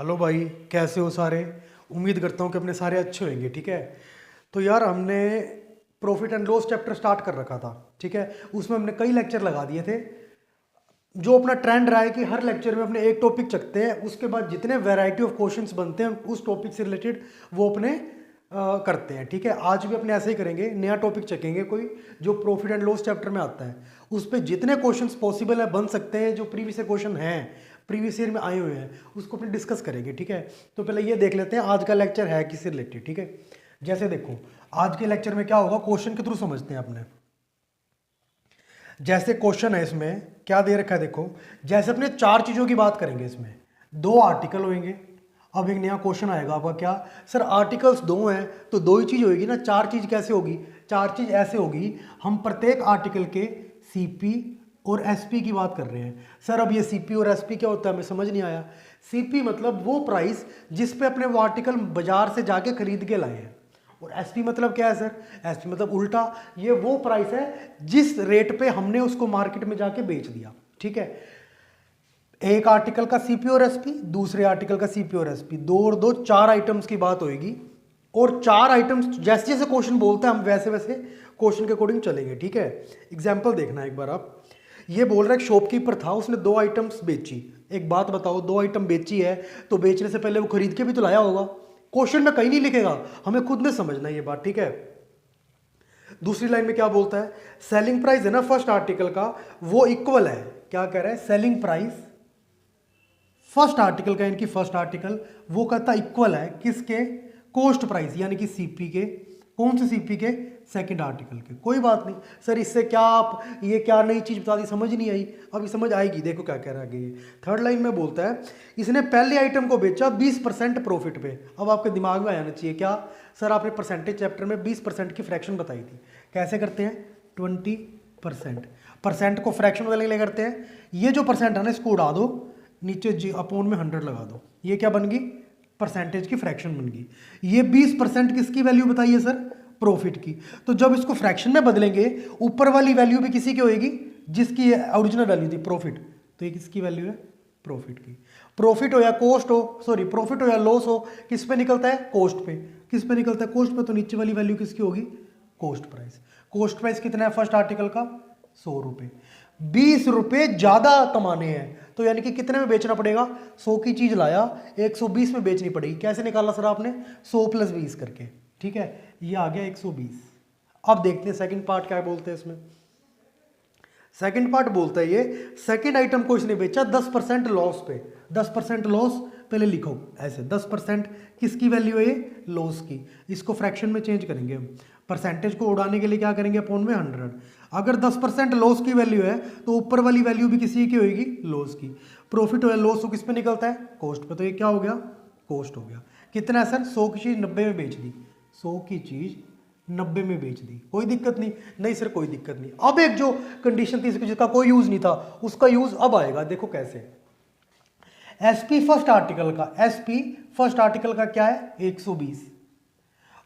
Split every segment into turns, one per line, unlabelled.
Hello भाई, कैसे हो सारे। उम्मीद करता हूँ कि अपने सारे अच्छे होंगे। ठीक है, तो यार हमने profit and loss chapter start कर रखा था। ठीक है, उसमें हमने कई लेक्चर लगा दिए थे। जो अपना ट्रेंड रहा है कि हर लेक्चर में अपने एक टॉपिक चकते हैं, उसके बाद जितने वैरायटी ऑफ क्वेश्चंस बनते हैं उस टॉपिक से रिलेटेड वो अपने करते हैं। ठीक है, आज भी अपने ऐसे ही करेंगे, नया टॉपिक चकेंगे कोई जो प्रॉफिट एंड लॉस चैप्टर में आता है। उस पर जितने क्वेश्चंस पॉसिबल है बन सकते हैं, जो प्रीवियस क्वेश्चन हैं प्रीवियस ईयर में आए हुए हैं उसको अपने डिस्कस करेंगे। ठीक है, तो पहले ये देख लेते हैं आज का लेक्चर है किससे रिलेटेड। ठीक है, जैसे देखो आज के लेक्चर में क्या होगा, क्वेश्चन के थ्रू समझते हैं अपने। जैसे क्वेश्चन है इसमें क्या दे रखा है, देखो जैसे अपने चार चीज़ों की बात करेंगे, इसमें दो आर्टिकल होंगे। अब एक नया क्वेश्चन आएगा आपका, क्या सर आर्टिकल्स दो हैं तो दो ही चीज़ होगी ना, चार चीज़ कैसे होगी। चार चीज़ ऐसे होगी, हम प्रत्येक आर्टिकल के सीपी और एसपी की बात कर रहे हैं। सर अब ये सीपी और एसपी क्या होता है, हमें समझ नहीं आया। सीपी मतलब वो प्राइस जिस पे अपने वो आर्टिकल बाजार से जाके खरीद के लाए हैं, और एसपी मतलब क्या है सर, एसपी मतलब उल्टा, ये वो प्राइस है जिस रेट पे हमने उसको मार्केट में जाके बेच दिया। ठीक है, एक आर्टिकल का सीपी और एसपी, दूसरे आर्टिकल का सीपी और एसपी, दो और दो चार आइटम्स की बात होगी। और चार आइटम्स जैसे जैसे क्वेश्चन बोलते हैं हम वैसे वैसे क्वेश्चन के अकॉर्डिंग चलेंगे। ठीक है, एग्जाम्पल देखना एक बार आप। ये बोल रहा है शॉपकीपर था, उसने दो आइटम्स बेची। एक बात बताओ, दो आइटम बेची है तो बेचने से पहले वो खरीद के भी तो लाया होगा। क्वेश्चन में कहीं नहीं लिखेगा, हमें खुद में समझना है ये बात। ठीक है, दूसरी लाइन में क्या बोलता है, सेलिंग प्राइस है ना फर्स्ट आर्टिकल का, वो इक्वल है। क्या कह रहा है, सेलिंग प्राइस फर्स्ट आर्टिकल का, इनकी फर्स्ट आर्टिकल वो कहता इक्वल है किसके, कॉस्ट प्राइस यानी कि सीपी के। कौन से सीपी के, सेकंड आर्टिकल के। कोई बात नहीं सर, इससे क्या आप ये क्या नई चीज बता दी, समझ नहीं आई, अभी समझ आएगी। देखो क्या कह रहा है आगे ये थर्ड लाइन में बोलता है, इसने पहले आइटम को बेचा 20% प्रॉफिट पे। अब आपके दिमाग में आना चाहिए क्या सर, आपने परसेंटेज चैप्टर में 20% की फ्रैक्शन बताई थी, कैसे करते हैं 20%। परसेंट को फ्रैक्शन वाले लिए करते हैं, ये जो परसेंट है ना इसको उड़ा दो, नीचे जी अपोन में 100 लगा दो, ये क्या बन गई, परसेंटेज की फ्रैक्शन बन गई। ये 20% किसकी वैल्यू बताइए सर, प्रॉफिट की। तो जब इसको फ्रैक्शन में बदलेंगे, ऊपर वाली वैल्यू भी किसी की होगी जिसकी ओरिजिनल वैल्यू थी प्रॉफिट, तो ये किसकी वैल्यू है, प्रॉफिट की। प्रॉफिट हो या कॉस्ट हो, सॉरी प्रॉफिट हो या लॉस हो, किस पे निकलता है, कॉस्ट पे। किस पे निकलता है, कॉस्ट पे, तो नीचे वाली वैल्यू किसकी होगी, कॉस्ट प्राइस। कॉस्ट प्राइस कितना है फर्स्ट आर्टिकल का, 100 रुपए। 20 रुपए ज्यादा कमाने हैं तो यानी कि कितने में बेचना पड़ेगा, 100 की चीज लाया 120 में बेचनी पड़ेगी। कैसे निकाला सर आपने, 100 + 20 करके। ठीक है, ये आ गया 120। अब देखते हैं सेकंड पार्ट क्या बोलते हैं इसमें। सेकंड पार्ट बोलता है ये, सेकंड आइटम को इसने बेचा 10% लॉस पे। 10% लॉस पहले लिखो ऐसे, 10% किसकी वैल्यू है ये, लॉस की। इसको फ्रैक्शन में चेंज करेंगे हम, परसेंटेज को उड़ाने के लिए क्या करेंगे, अपॉन में 100। अगर 10% लॉस की वैल्यू है तो ऊपर वाली वैल्यू भी किसी की होगी, लॉस की। प्रॉफिट हो लॉस हो किस पे निकलता है, कॉस्ट पे, तो ये क्या हो गया, कॉस्ट हो गया। कितना है सर, 100 की चीज 90 में बेच दी, 100 की चीज 90 में बेच दी, कोई दिक्कत नहीं। नहीं सर कोई दिक्कत नहीं। अब एक जो कंडीशन थी जिसका कोई यूज नहीं था, उसका यूज अब आएगा। देखो कैसे, एसपी फर्स्ट आर्टिकल का, एसपी फर्स्ट आर्टिकल का क्या है 120,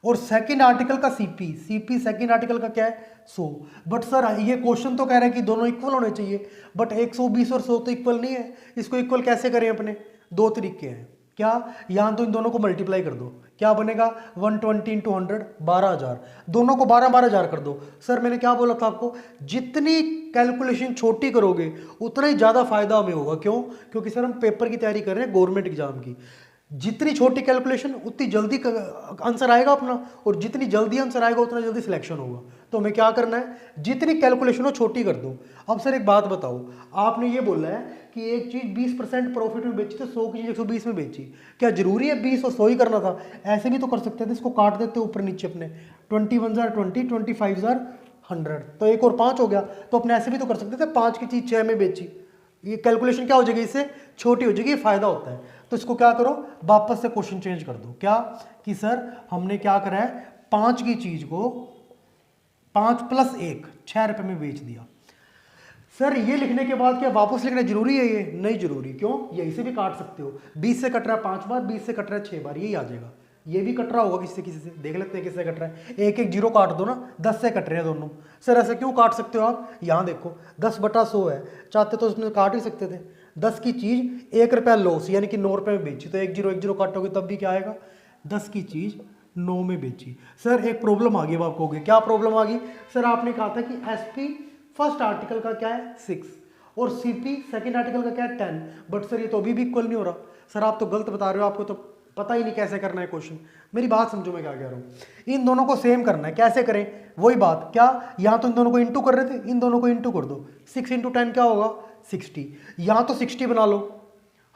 और सेकंड आर्टिकल का सीपी, सीपी सेकंड आर्टिकल का क्या है 100। बट सर ये क्वेश्चन तो कह रहा है कि दोनों इक्वल होने चाहिए, बट 120 और 100 तो इक्वल नहीं है। इसको इक्वल कैसे करें अपने, दो तरीके हैं। क्या, यहां तो इन दोनों को मल्टीप्लाई कर दो, क्या बनेगा 120 × 100 12,000, दोनों को 12,000 कर दो। सर मैंने क्या बोला था आपको, जितनी कैलकुलेशन छोटी करोगे उतना ही ज़्यादा फायदा हमें होगा। क्यों, क्योंकि सर हम पेपर की तैयारी कर रहे हैं गवर्नमेंट एग्जाम की। जितनी छोटी कैलकुलेशन उतनी जल्दी आंसर आएगा अपना, और जितनी जल्दी आंसर आएगा उतना जल्दी सिलेक्शन होगा। तो हमें क्या करना है, जितनी कैलकुलेशन हो छोटी कर दो। अब सर एक बात बताओ, आपने ये बोला है कि एक चीज 20% प्रॉफिट में बेची तो 100 की चीज 120 में बेची, क्या जरूरी है 20 और 100 ही करना था, ऐसे भी तो कर सकते थे, इसको काट देते ऊपर नीचे अपने, 21 20, 25 100, तो एक और 5 हो गया। तो अपने ऐसे भी तो कर सकते थे, 5 की चीज 6 में बेची, ये कैलकुलेशन क्या हो जाएगी, इससे छोटी हो जाएगी, फायदा होता है। तो इसको क्या करो, वापस से क्वेश्चन चेंज कर दो, क्या कि सर हमने क्या करा है, 5 की चीज को 5 + 1 6 रुपए में बेच दिया। सर ये लिखने के बाद क्या वापस लिखना जरूरी है, ये नहीं जरूरी। क्यों, यही से भी काट सकते हो, 20 से कट रहा है 5 बार, 20 से कट रहा है 6 बार, यही आ जाएगा। ये भी कट रहा होगा किसी से, किसी से देख लेते हैं किससे कट रहा है। एक एक जीरो काट दो ना, 10 से कट रहे हैं दोनों। सर ऐसे क्यों काट सकते हो आप, यहाँ देखो 10/100 है, चाहते तो उसमें काट ही सकते थे, 10 की चीज 1 रुपया लॉस यानी कि 9 रुपये में बेची, तो 1 0 काटोगे तब भी क्या आएगा, 10 की चीज 9 में बेची। सर एक प्रॉब्लम आ गई, अब आप कहोगे क्या प्रॉब्लम आ गई, सर आपने कहा था कि एसपी फर्स्ट आर्टिकल का क्या है 6 और सीपी सेकंड आर्टिकल का क्या है 10, बट सर ये तो अभी भी इक्वल नहीं हो रहा। सर आप तो गलत बता रहे हो, आपको तो पता ही नहीं कैसे करना है क्वेश्चन। मेरी बात समझो मैं क्या कह रहा हूँ, इन दोनों को सेम करना है, कैसे करें, वही बात, क्या यहाँ तो इन दोनों को इंटू कर रहे थे, इन दोनों को इंटू कर दो, 6 × 10 क्या होगा 60, यहाँ तो 60 बना लो।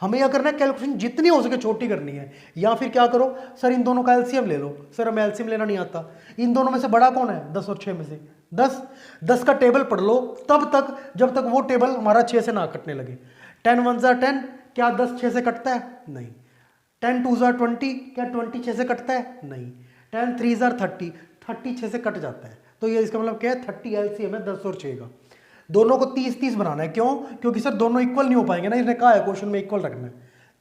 हमें क्या करना है, कैलकुलेशन जितनी हो सके छोटी करनी है, या फिर क्या करो सर इन दोनों का एलसीएम ले लो। सर हमें एलसीएम लेना नहीं आता, इन दोनों में से बड़ा कौन है, 10 और 6 में से 10, 10 का टेबल पढ़ लो तब तक जब तक वो टेबल हमारा 6 से ना कटने लगे। 10 1 ज़ा 10, क्या 10 6 से कटता है, नहीं। 10 2 ज़ा 20, क्या 20 6 से कटता है, नहीं। 10 3 ज़ा 30, 30 6 से कट जाता है। तो ये इसका मतलब क्या है, 30 एलसीएम है 10 और 6 का। दोनों को 30 30 बनाना है, क्यों, क्योंकि सर दोनों इक्वल नहीं हो पाएंगे ना, इसने कहा है क्वेश्चन में इक्वल रखना है।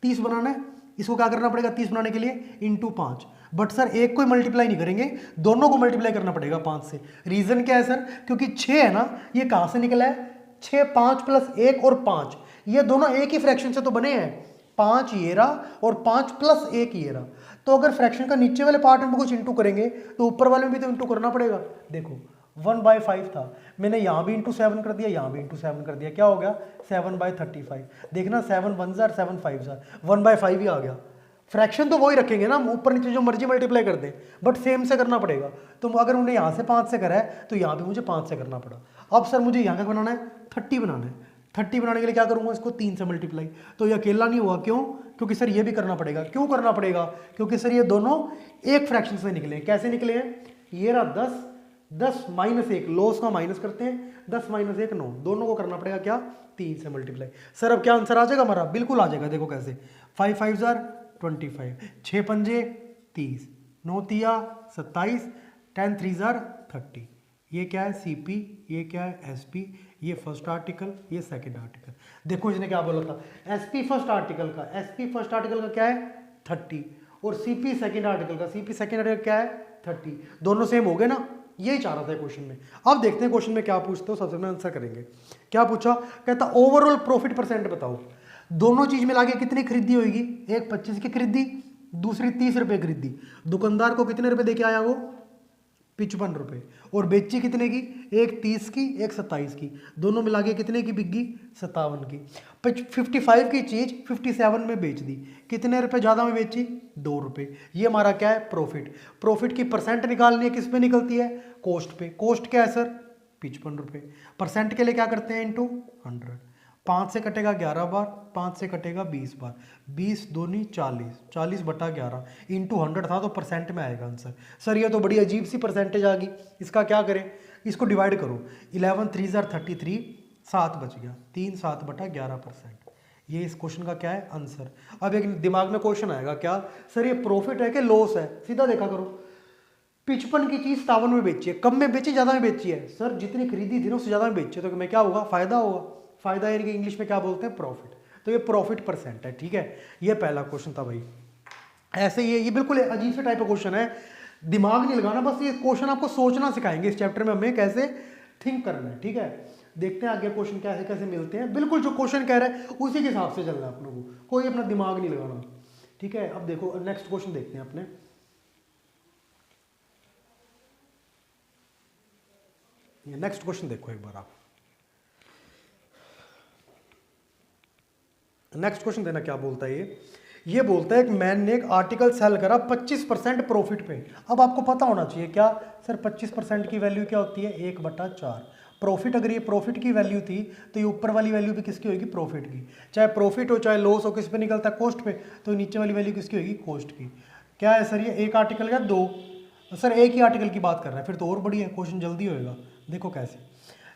30 बनाना है, इसको क्या करना पड़ेगा 30 बनाने के लिए × 5, बट सर एक को मल्टीप्लाई नहीं करेंगे, दोनों को मल्टीप्लाई करना पड़ेगा 5 से। रीजन क्या है सर, क्योंकि 6 है ना, ये कहां से निकला है, 6 5 + 1 और 5, ये दोनों एक ही फ्रैक्शन से तो बने हैं, 5 ये रहा और 5 + 1 ये रहा। तो अगर फ्रैक्शन का नीचे वाले पार्ट में कुछ इंटू करेंगे तो ऊपर वाले में भी तो इंटू करना पड़ेगा। देखो 1/5 था, मैंने यहाँ भी × 7 कर दिया, यहाँ भी × 7 कर दिया, क्या हो गया 7/35। देखना 7 1 ज़ा 7 5 ज़ा 1/5 ही आ गया। फ्रैक्शन तो वही रखेंगे ना, ऊपर नीचे जो मर्जी मल्टीप्लाई कर दें, बट सेम से करना पड़ेगा। तो अगर उन्हें यहाँ से 5 से करा है तो यहाँ भी मुझे 5 से करना पड़ा। अब सर मुझे यहाँ का बनाना है 30 बनाना है, 30 बनाने के लिए क्या करूँगा, इसको 3 से मल्टीप्लाई। तो ये अकेला नहीं हुआ, क्यों, क्योंकि सर ये भी करना पड़ेगा। क्यों करना पड़ेगा, क्योंकि सर ये दोनों एक फ्रैक्शन से निकले हैं। कैसे निकले हैं, ये रहा 10, 10 - 1, लॉस का माइनस करते हैं, 10 - 1 9, दोनों को करना पड़ेगा क्या 3 से मल्टीप्लाई। सर अब क्या आंसर आ जाएगा हमारा, बिल्कुल आ जाएगा। देखो कैसे, 5 5 ज़ा 25, 6 पंजे 30, 9 तिया 27, 10 3 ज़ा 30। ये क्या है सीपी, ये क्या है एसपी, ये फर्स्ट आर्टिकल, ये सेकंड आर्टिकल। देखो इसने क्या बोला था, एसपी फर्स्ट आर्टिकल का क्या है 30 और सीपी सेकंड आर्टिकल का क्या है 30, दोनों सेम हो गए ना। यही चाह रहा था क्वेश्चन में। अब देखते हैं क्वेश्चन में क्या पूछते हो, सबसे पहले आंसर करेंगे। क्या पूछा, कहता ओवरऑल प्रॉफिट परसेंट बताओ, दोनों चीज मिला के कितनी खरीदी होगी, एक 25 की खरीदी, दूसरी 30 रुपए खरीदी। दुकानदार को कितने रुपए देके आया वो 55 रुपए, और बेची कितने की, एक 30 की एक 27 की, दोनों मिला के कितने की बिक गई 57 की। 55 की चीज 57 में बेच दी, कितने रुपए ज्यादा में बेची 2 रुपए। ये हमारा क्या है प्रॉफिट। प्रॉफिट की परसेंट निकालनी है, किस पे निकलती है, कॉस्ट पे। कॉस्ट क्या है सर 55 रुपए, परसेंट के लिए क्या करते हैं × 100। 5 से कटेगा 11 बार, 5 से कटेगा 20 बार, 20 दूनी 40, 40/11 × 100 था तो परसेंट में आएगा आंसर। सर ये तो बड़ी अजीब सी परसेंटेज आ गई, इसका क्या करें, इसको डिवाइड करो, 11 3 ज़ा 33, 7 बच गया, 3 7/11%। ये इस क्वेश्चन का क्या है आंसर। अब एक दिमाग में क्वेश्चन आएगा, क्या सर ये प्रॉफिट है कि लॉस है, सीधा देखा करो। 55 की चीज 57 में बेची है, कम में बेची ज्यादा में बेची है, सर जितनी खरीदी थी ना उससे ज्यादा में बेची है, तो मैं क्या होगा फायदा होगा। फायदा यानी कि इंग्लिश में क्या बोलते हैं प्रॉफिट। तो ये प्रॉफिट परसेंट है, ठीक है। ये पहला क्वेश्चन था भाई। ऐसे ये बिल्कुल अजीब से टाइप का क्वेश्चन है, दिमाग नहीं लगाना, बस ये क्वेश्चन आपको सोचना सिखाएंगे इस चैप्टर में, हमें कैसे थिंक करना है, ठीक है। देखते हैं आगे क्वेश्चन कैसे कैसे मिलते हैं, बिल्कुल जो क्वेश्चन कह रहा है उसी के हिसाब से चलना है अपनों को, कोई अपना दिमाग नहीं लगाना, ठीक है। अब देखो नेक्स्ट क्वेश्चन देखते हैं अपने। नेक्स्ट क्वेश्चन देखो एक बार आप, नेक्स्ट क्वेश्चन देना क्या बोलता है ये बोलता है एक मैन ने एक आर्टिकल सेल करा 25% प्रॉफिट पे। अब आपको पता होना चाहिए क्या सर 25% की वैल्यू क्या होती है 1/4। प्रॉफिट, अगर ये प्रॉफिट की वैल्यू थी तो ये ऊपर वाली वैल्यू भी किसकी होगी प्रॉफिट की। चाहे प्रॉफिट हो चाहे लॉस हो, किस पे निकलता है कॉस्ट पे, तो नीचे वाली वैल्यू किसकी होगी कॉस्ट की। क्या है सर ये एक आर्टिकल या 2, सर एक ही आर्टिकल की बात कर रहा है, फिर तो और बढ़िया क्वेश्चन जल्दी होएगा। देखो कैसे,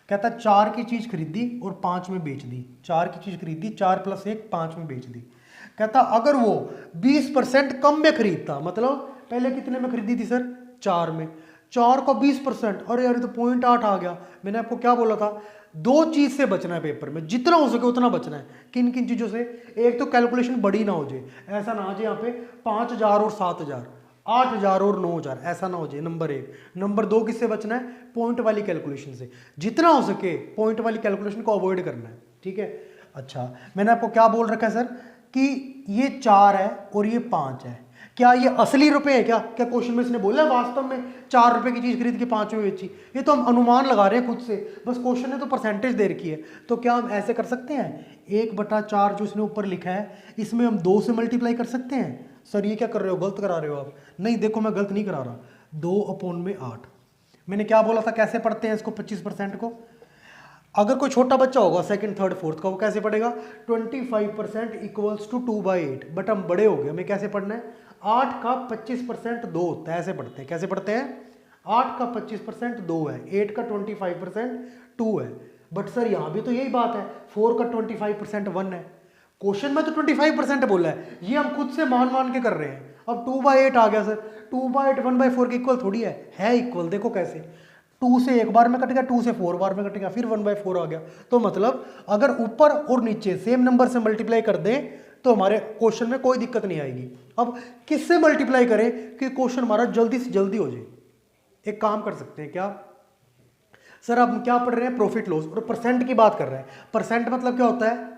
कहता 4 की चीज खरीदी और 5 में बेच दी। 4 की चीज खरीदी, 4 + 1 5 में बेच दी। कहता अगर वो 20% कम में खरीदता, मतलब पहले कितने में खरीदी थी सर 4 में, 4 का 20%, अरे यार तो 0.8 आ गया। मैंने आपको क्या बोला था, 2 चीज से बचना है पेपर में, जितना हो सके उतना बचना है। किन किन चीजों से, एक तो कैलकुलेशन बड़ी ना हो जाए, ऐसा ना आ जाए यहाँ पे 5000 और 7000, 8000 और 9000, ऐसा ना हो जाए, नंबर 1। नंबर 2 किससे बचना है, पॉइंट वाली कैलकुलेशन से, जितना हो सके पॉइंट वाली कैलकुलेशन को अवॉइड करना है, ठीक है। अच्छा, मैंने आपको क्या बोल रखा है सर कि ये 4 है और ये 5 है, क्या ये असली रुपए है? क्या क्या क्वेश्चन में इसने बोला है वास्तव में 4 रुपए की चीज खरीद के 5 में बेची? ये तो हम अनुमान लगा रहे हैं खुद से, बस क्वेश्चन ने तो परसेंटेज दे रखी है। तो क्या हम ऐसे कर सकते हैं, 1/4 जो इसने ऊपर लिखा है इसमें हम 2 से मल्टीप्लाई कर सकते हैं? सर ये क्या कर रहे हो, गलत करा रहे हो आप। नहीं देखो, मैं गलत नहीं करा रहा। 2/8, मैंने क्या बोला था कैसे पढ़ते हैं इसको 25% को? अगर कोई छोटा बच्चा होगा सेकंड थर्ड फोर्थ का, वो कैसे पढ़ेगा? 25% इक्वल्स टू 2/8। बट हम बड़े हो गए, हमें कैसे पढ़ना है? 8 का 25% 2 होता है, ऐसे पढ़ते हैं। कैसे पढ़ते हैं? 8 का 25% 2 है, 8 का 25% 2 है। बट सर यहाँ भी तो यही बात है, 4 का 25% 1 है। क्वेश्चन में तो 25% बोला है, ये हम खुद से मान मान के कर रहे हैं। अब 2/8 आ गया सर, 2/8 1/4 के इक्वल थोड़ी है इक्वल। देखो कैसे, 2 से एक बार में कट गया, 2 से 4 बार में कट गया, फिर 1/4 आ गया। तो मतलब अगर ऊपर और नीचे सेम नंबर से मल्टीप्लाई कर दें तो हमारे क्वेश्चन में कोई दिक्कत नहीं आएगी। अब किससे मल्टीप्लाई करें कि क्वेश्चन हमारा जल्दी से जल्दी हो जाए? एक काम कर सकते हैं, क्या सर आप क्या पढ़ रहे हैं? प्रॉफिट लॉस, और परसेंट की बात कर रहे हैं। परसेंट मतलब क्या होता है?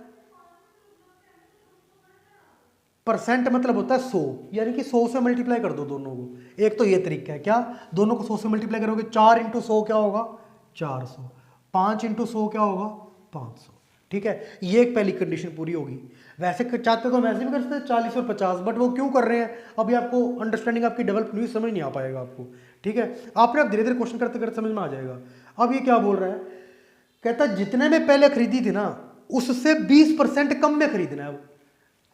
परसेंट मतलब होता है 100, यानी कि 100 से मल्टीप्लाई कर दो दोनों को। एक तो ये तरीका है, क्या दोनों को 100 से मल्टीप्लाई करोगे, 4 × 100 क्या होगा? 400। 5 × 100 क्या होगा? 500। ठीक है, ये एक पहली कंडीशन पूरी होगी। वैसे चाहते तो हम ऐसे भी कर सकते हैं 40 और 50, बट वो क्यों कर रहे हैं अभी आपको अंडरस्टैंडिंग आपकी डेवलप नहीं, समझ नहीं आ पाएगा आपको। ठीक है, आपने अब धीरे धीरे क्वेश्चन करते करते समझ में आ जाएगा। अब ये क्या बोल रहा है, कहता जितने में पहले खरीदी थी ना उससे 20% कम में खरीदना है। अब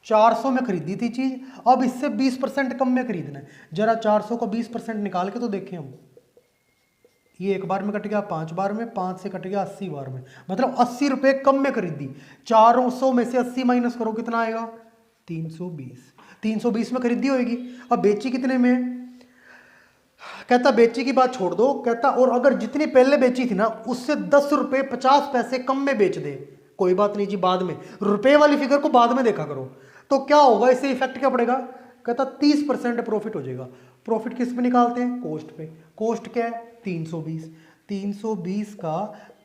400 में खरीदी थी चीज, अब इससे 20% कम में खरीदना है। जरा 400 को 20% निकाल के तो देखें हम। ये एक बार में कट गया 5 बार में, 5 से कट गया 80 बार में, मतलब 80 रुपए कम में खरीदी। 400 में से 80 माइनस करो, कितना आएगा? 320। 320 में खरीदी होगी। अब बेची कितने में? कहता बेची की बात छोड़ दो, कहता और अगर जितनी पहले बेची थी ना उससे 10 रुपए 50 पैसे कम में बेच दे। कोई बात नहीं जी, बाद में रुपए वाली फिगर को बाद में देखा करो। तो क्या होगा, इससे इफेक्ट क्या पड़ेगा? कहता 30% प्रॉफिट हो जाएगा। प्रॉफिट किस पे निकालते हैं? कोस्ट पे। कोस्ट क्या है? 320। 320 का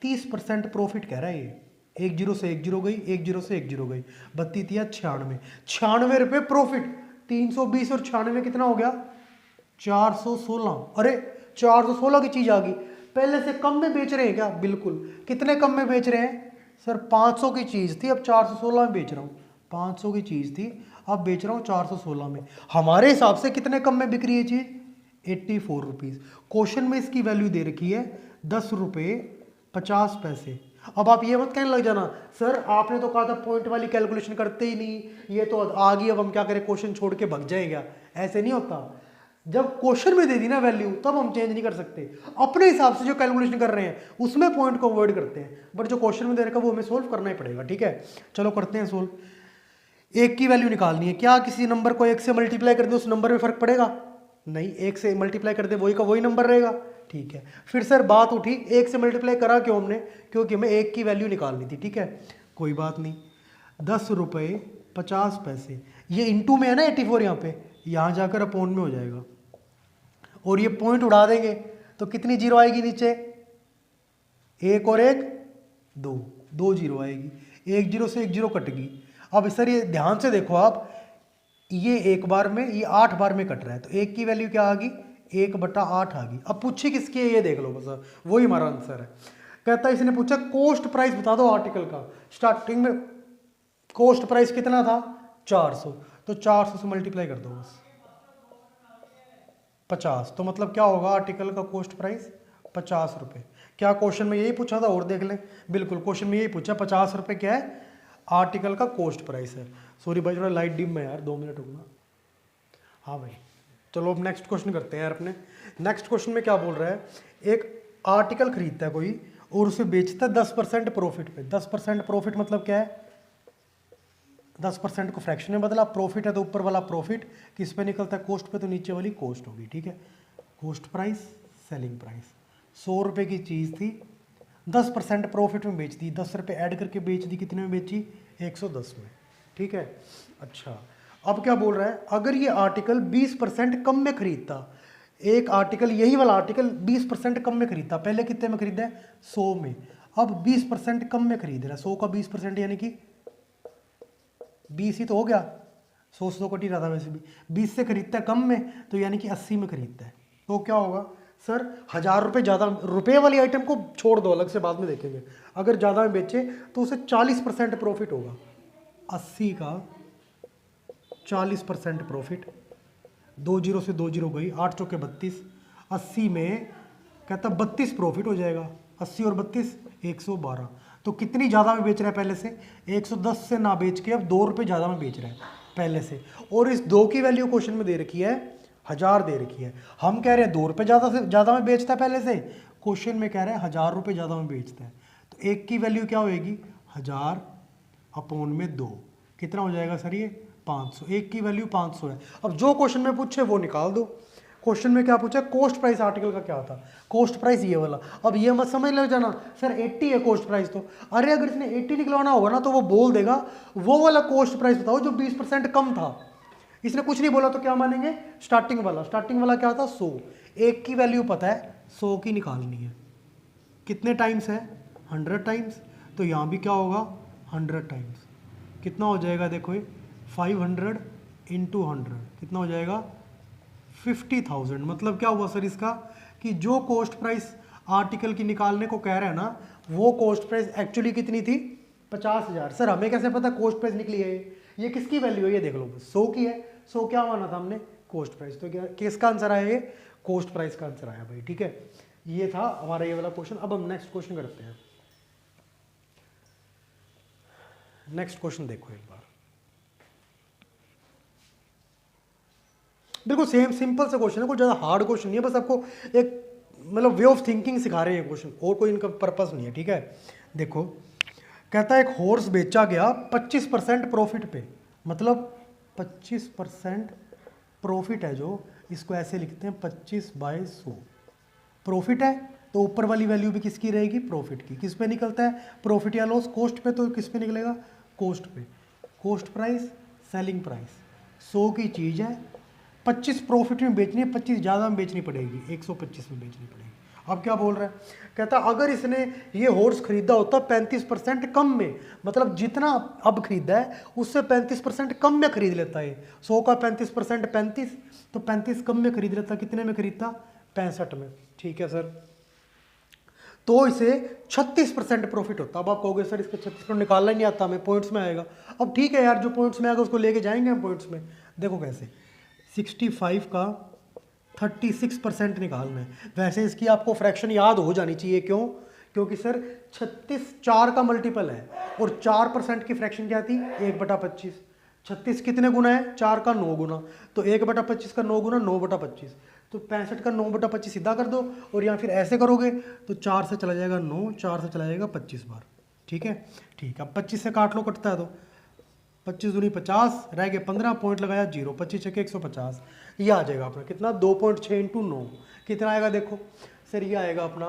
30% प्रॉफिट कह रहा है ये। 1 0 से 1 0 गई, 1 0 से 1 0 गई, 32 या 96। 96 रुपये प्रॉफिट। 320 और 96 कितना हो गया? 416। अरे 416 की चीज आ गई, पहले से कम में बेच रहे हैं क्या? बिल्कुल। कितने कम में बेच रहे हैं सर? 500 की चीज थी, अब 416 में बेच रहा हूँ। 500 की चीज थी, अब बेच रहा हूँ 416 में। हमारे हिसाब से कितने कम में बिक रही है चीज? 84 रुपीज। क्वेश्चन में इसकी वैल्यू दे रखी है 10 रुपये 50 पैसे। अब आप ये मत कहने लग जाना सर आपने तो कहा था पॉइंट वाली कैलकुलेशन करते ही नहीं, ये तो आ गई, अब हम क्या करें, क्वेश्चन छोड़ के भग जाएगा। ऐसे नहीं होता। जब क्वेश्चन में दे दी ना वैल्यू तब हम चेंज नहीं कर सकते। अपने हिसाब से जो कैलकुलेशन कर रहे हैं उसमें पॉइंट को अवॉइड करते हैं, बट जो क्वेश्चन में दे रखा है वो हमें सोल्व करना ही पड़ेगा। ठीक है, चलो करते हैं सोल्व। 1 की वैल्यू निकालनी है। क्या किसी नंबर को 1 से मल्टीप्लाई कर दे उस नंबर में फर्क पड़ेगा? नहीं, 1 से मल्टीप्लाई कर दे वही का वही नंबर रहेगा। ठीक है, फिर सर बात उठी 1 से मल्टीप्लाई करा क्यों हमने? क्योंकि हमें 1 की वैल्यू निकालनी थी। ठीक है, कोई बात नहीं। 10 रुपये 50 पैसे, ये इंटू में है ना 84, यहाँ पे, यहाँ जाकर अपॉन में हो जाएगा और ये पॉइंट उड़ा देंगे तो कितनी जीरो आएगी नीचे? 1 और 1 2, 2 जीरो आएगी। 1 0 से 1 0 कट गई। अब सर ये ध्यान से देखो आप, ये 1 बार में, ये 8 बार में कट रहा है, तो 1 की वैल्यू क्या आ गई? 1/8 आ गई। अब पूछी किसकी है ये देख लो, बस वही हमारा आंसर है। कहता है इसने पूछा कोस्ट प्राइस बता दो आर्टिकल का। स्टार्टिंग में कोस्ट प्राइस कितना था? 400, तो 400 से मल्टीप्लाई कर दो बस 50, तो मतलब क्या होगा आर्टिकल का कोस्ट प्राइस? 50 रुपये। क्या क्वेश्चन में यही पूछा था? और देख लें, बिल्कुल क्वेश्चन में यही पूछा, 50 रुपये क्या है? आर्टिकल का कोस्ट प्राइस है। सॉरी भाई थोड़ा लाइट डिम है यार, 2 मिनट रुकना। हाँ भाई, चलो अब नेक्स्ट क्वेश्चन करते हैं यार अपने। नेक्स्ट क्वेश्चन में क्या बोल रहा है, एक आर्टिकल खरीदता है कोई और उसे बेचता है 10% प्रॉफिट पे। 10% प्रॉफिट मतलब क्या है? 10% को फ्रैक्शन में बदला, प्रॉफिट है तो ऊपर वाला प्रॉफिट किस पे निकलता है? कोस्ट पे, तो नीचे वाली कोस्ट होगी। ठीक है, कोस्ट प्राइस सेलिंग प्राइस। 100 रुपये की चीज़ थी, 10% प्रॉफिट में बेच दी, 10 रुपये ऐड करके बेच दी, कितने में बेची? 110 में। ठीक है, अच्छा अब क्या बोल रहा है, अगर ये आर्टिकल 20% कम में खरीदता, एक आर्टिकल यही वाला आर्टिकल 20% कम में खरीदता, पहले कितने में खरीदा है? 100 में, अब 20% कम में खरीद रहा है। 100 का 20% यानी कि 20 ही तो हो गया, 100 से तो कट ही रहा था वैसे भी। 20 से खरीदता है कम में, तो यानी कि 80 में खरीदता है, तो क्या होगा सर 1000 रुपये ज़्यादा। रुपये वाली आइटम को छोड़ दो, अलग से बाद में देखेंगे। अगर ज़्यादा में बेचे तो उसे 40% प्रॉफिट होगा। 80 का 40% प्रॉफिट, 2 जीरो से 2 जीरो गई, 8 चौके 32, 80 में कहता 32 प्रॉफिट हो जाएगा। 80 और 32 112। तो कितनी ज़्यादा में बेच रहा है पहले से, 110 से ना बेच के अब 2 रुपये ज़्यादा में बेच रहा है पहले से। और इस 2 की वैल्यू क्वेश्चन में दे रखी है 1000 दे रखी है। हम कह रहे हैं 2 रुपये ज़्यादा से ज़्यादा में बेचता है पहले से, क्वेश्चन में कह रहे हैं 1000 रुपये ज़्यादा में बेचता है। तो एक की वैल्यू क्या होएगी 1000 अपॉन में 2, कितना हो जाएगा सर ये 500। एक की वैल्यू 500 है। अब जो क्वेश्चन में पूछे वो निकाल दो। क्वेश्चन में क्या पूछा, कॉस्ट प्राइस आर्टिकल का क्या था, कॉस्ट प्राइस ये वाला। अब ये मत समझ लग जाना सर 80 है कॉस्ट प्राइस, तो अरे अगर इसने 80 निकलवाना होगा ना तो वो बोल देगा वो वाला कॉस्ट प्राइस बताओ जो 20% कम था। इसने कुछ नहीं बोला तो क्या मानेंगे, स्टार्टिंग वाला। स्टार्टिंग वाला क्या था 100। एक की वैल्यू पता है 100 की निकालनी है, कितने टाइम्स है 100 टाइम्स, तो यहाँ भी क्या होगा 100 टाइम्स। कितना हो जाएगा देखो ये 500 इंटू 100 कितना हो जाएगा 50,000। मतलब क्या हुआ सर इसका कि जो कॉस्ट प्राइस आर्टिकल की निकालने को कह रहे हैं ना, वो कॉस्ट प्राइस एक्चुअली कितनी थी 50,000। सर हमें कैसे पता कॉस्ट प्राइस निकली है, ये किसकी वैल्यू है, ये देख लो 100 की है। 100 क्या माना था हमने कॉस्ट प्राइस, तो क्या किसका आंसर आया, ये कॉस्ट प्राइस का आंसर आया भाई। ठीक है, ये था हमारा ये वाला क्वेश्चन। अब हम नेक्स्ट क्वेश्चन करते हैं। नेक्स्ट क्वेश्चन देखो एक बार, बिल्कुल सेम सिंपल सा क्वेश्चन है, कोई ज़्यादा हार्ड क्वेश्चन नहीं है, बस आपको एक मतलब वे ऑफ थिंकिंग सिखा रहे हैं क्वेश्चन, और कोई इनका पर्पस नहीं है। ठीक है, देखो कहता है एक हॉर्स बेचा गया 25% प्रॉफिट पे, मतलब 25% प्रॉफिट है जो, इसको ऐसे लिखते हैं 25/100 प्रॉफिट है, तो ऊपर वाली वैल्यू भी किसकी रहेगी प्रॉफिट की। किस पे निकलता है प्रॉफिट या लॉस, कॉस्ट पे, तो किस पे निकलेगा कॉस्ट पे। कॉस्ट प्राइस सेलिंग प्राइस, 100 की चीज़ है, 25 प्रॉफिट में बेचनी है, 25 ज़्यादा में बेचनी पड़ेगी, 125 में बेचनी पड़ेगी। अब क्या बोल रहा है, कहता अगर इसने ये हॉर्स खरीदा होता 35% कम में, मतलब जितना अब खरीदा है उससे 35% कम में खरीद लेता है। 100 का 35% 35, तो 35 कम में खरीद लेता, कितने में खरीदता 65 में। ठीक है सर, तो इसे 36% प्रॉफिट होता। अब आप कहोगे सर इसका 36% निकालना ही नहीं आता हमें, पॉइंट्स में आएगा। अब ठीक है यार, जो पॉइंट्स में आएगा उसको लेके जाएंगे हम पॉइंट्स में। देखो कैसे, 65 का 36% निकालना है। वैसे इसकी आपको फ्रैक्शन याद हो जानी चाहिए, क्यों, क्योंकि सर 36 4 का मल्टीपल है, और 4% की फ्रैक्शन क्या थी 1/25। 36 कितने गुना है 4 का 9 गुना, तो 1/25 का 9 गुना 9/25, तो 65 का 9/25 सीधा कर दो, और यहाँ फिर ऐसे करोगे तो 4 से चला जाएगा 9, 4 से चला जाएगा 25 बार। ठीक है, ठीक है, अब 25 से काट लो, कटता है तो 25 दूनी 50, रह गए 15, पॉइंट लगाया 0, 25 छके 150, ये आ जाएगा अपना कितना 2.6 इंटू 9 कितना आएगा, देखो सर ये आएगा अपना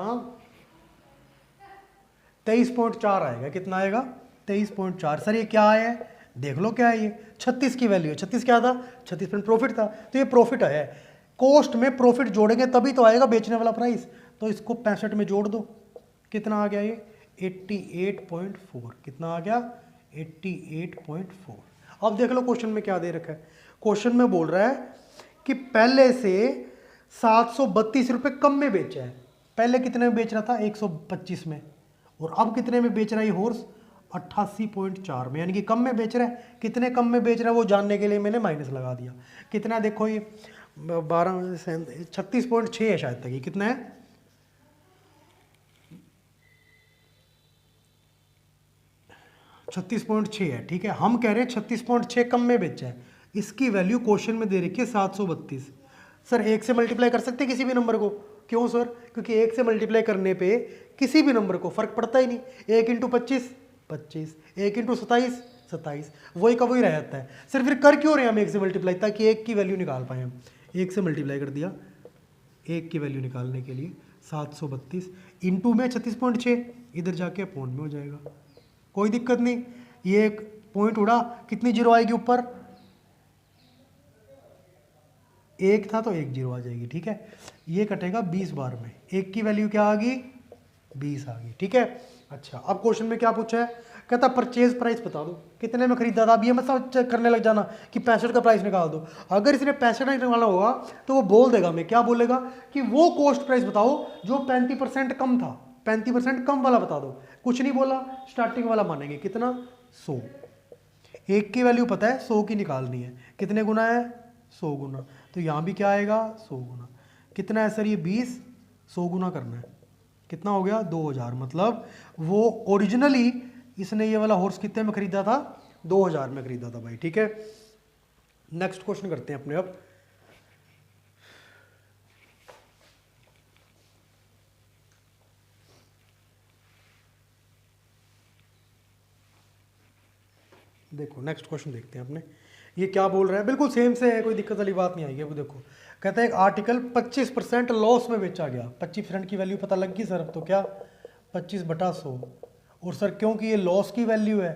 23.4 आएगा। कितना आएगा 23.4। सर ये क्या है, देख लो क्या है, ये 36 की वैल्यू है। 36 क्या था 36% प्रॉफिट था, तो ये प्रॉफिट है। कॉस्ट में प्रॉफिट जोड़ेंगे तभी तो आएगा बेचने वाला प्राइस, तो इसको 65 में जोड़ दो, कितना आ गया ये 88.4। कितना आ गया 88.4। अब देख लो क्वेश्चन में क्या दे रखा है, क्वेश्चन में बोल रहा है कि पहले से 732 रुपये कम में बेचा है। पहले कितने में बेच रहा था 125 में, और अब कितने में बेच रहा है ये हॉर्स 88.4 में, यानी कि कम में बेच रहा है। कितने कम में बेच रहा है वो जानने के लिए मैंने माइनस लगा दिया। कितना देखो ये 36.6 है शायद तक, ये कितना है 36.6 है। ठीक है, हम कह रहे हैं 36.6 कम में बेचा है, इसकी वैल्यू क्वेश्चन में दे रखी है 732। सर 1 से मल्टीप्लाई कर सकते हैं किसी भी नंबर को, क्यों सर, क्योंकि 1 से मल्टीप्लाई करने पे किसी भी नंबर को फर्क पड़ता ही नहीं। 1 इंटू 25 25, 1 इंटू 27 27, वही का वही रह जाता है। सर फिर कर क्यों रहे हैं हम 1 से मल्टीप्लाई, ताकि 1 की वैल्यू निकाल पाए हम। 1 से मल्टीप्लाई कर दिया 1 की वैल्यू निकालने के लिए, 732 इंटू में 36.6, इधर जाके अपॉन में हो जाएगा, कोई दिक्कत नहीं। ये एक पॉइंट उड़ा, कितनी जीरो आएगी ऊपर, 1 था तो 1 जीरो आ जाएगी। ठीक है, ये कटेगा 20 बार में, 1 की वैल्यू क्या आ गई 20 आ गई। ठीक है, अच्छा अब क्वेश्चन में क्या पूछा है, कहता परचेज प्राइस बता दो, कितने में खरीदा था। अब ये मतलब चेक करने लग जाना कि 65 का प्राइस निकाल दो। अगर इसने 65 निकालना होगा तो वो बोल देगा, मैं क्या बोलेगा कि वो कॉस्ट प्राइस बताओ जो 35% कम था, 35% कम वाला बता दो। कुछ नहीं बोला, स्टार्टिंग वाला मानेंगे। कितना? 100। एक की वैल्यू पता है 100 की निकालनी है, कितने गुना है? 100 गुना। तो यहाँ भी क्या आएगा? 100 गुना। कितना है सर ये? 20। 100 गुना करना है, कितना हो गया? 2000। मतलब वो ओरिजिनली इसने ये वाला हॉर्स कितने में खरीदा था? 2000 में खरीदा था भाई। ठीक है, नेक्स्ट क्वेश्चन करते हैं अपने। अब देखो नेक्स्ट क्वेश्चन देखते हैं अपने, ये क्या बोल रहा है। बिल्कुल सेम से है, कोई दिक्कत वाली बात नहीं आएगी। अब देखो, कहता है एक आर्टिकल 25% लॉस में बेचा गया। 25% की वैल्यू पता लग गई सर। अब तो क्या 25/100। और सर क्योंकि ये लॉस की वैल्यू है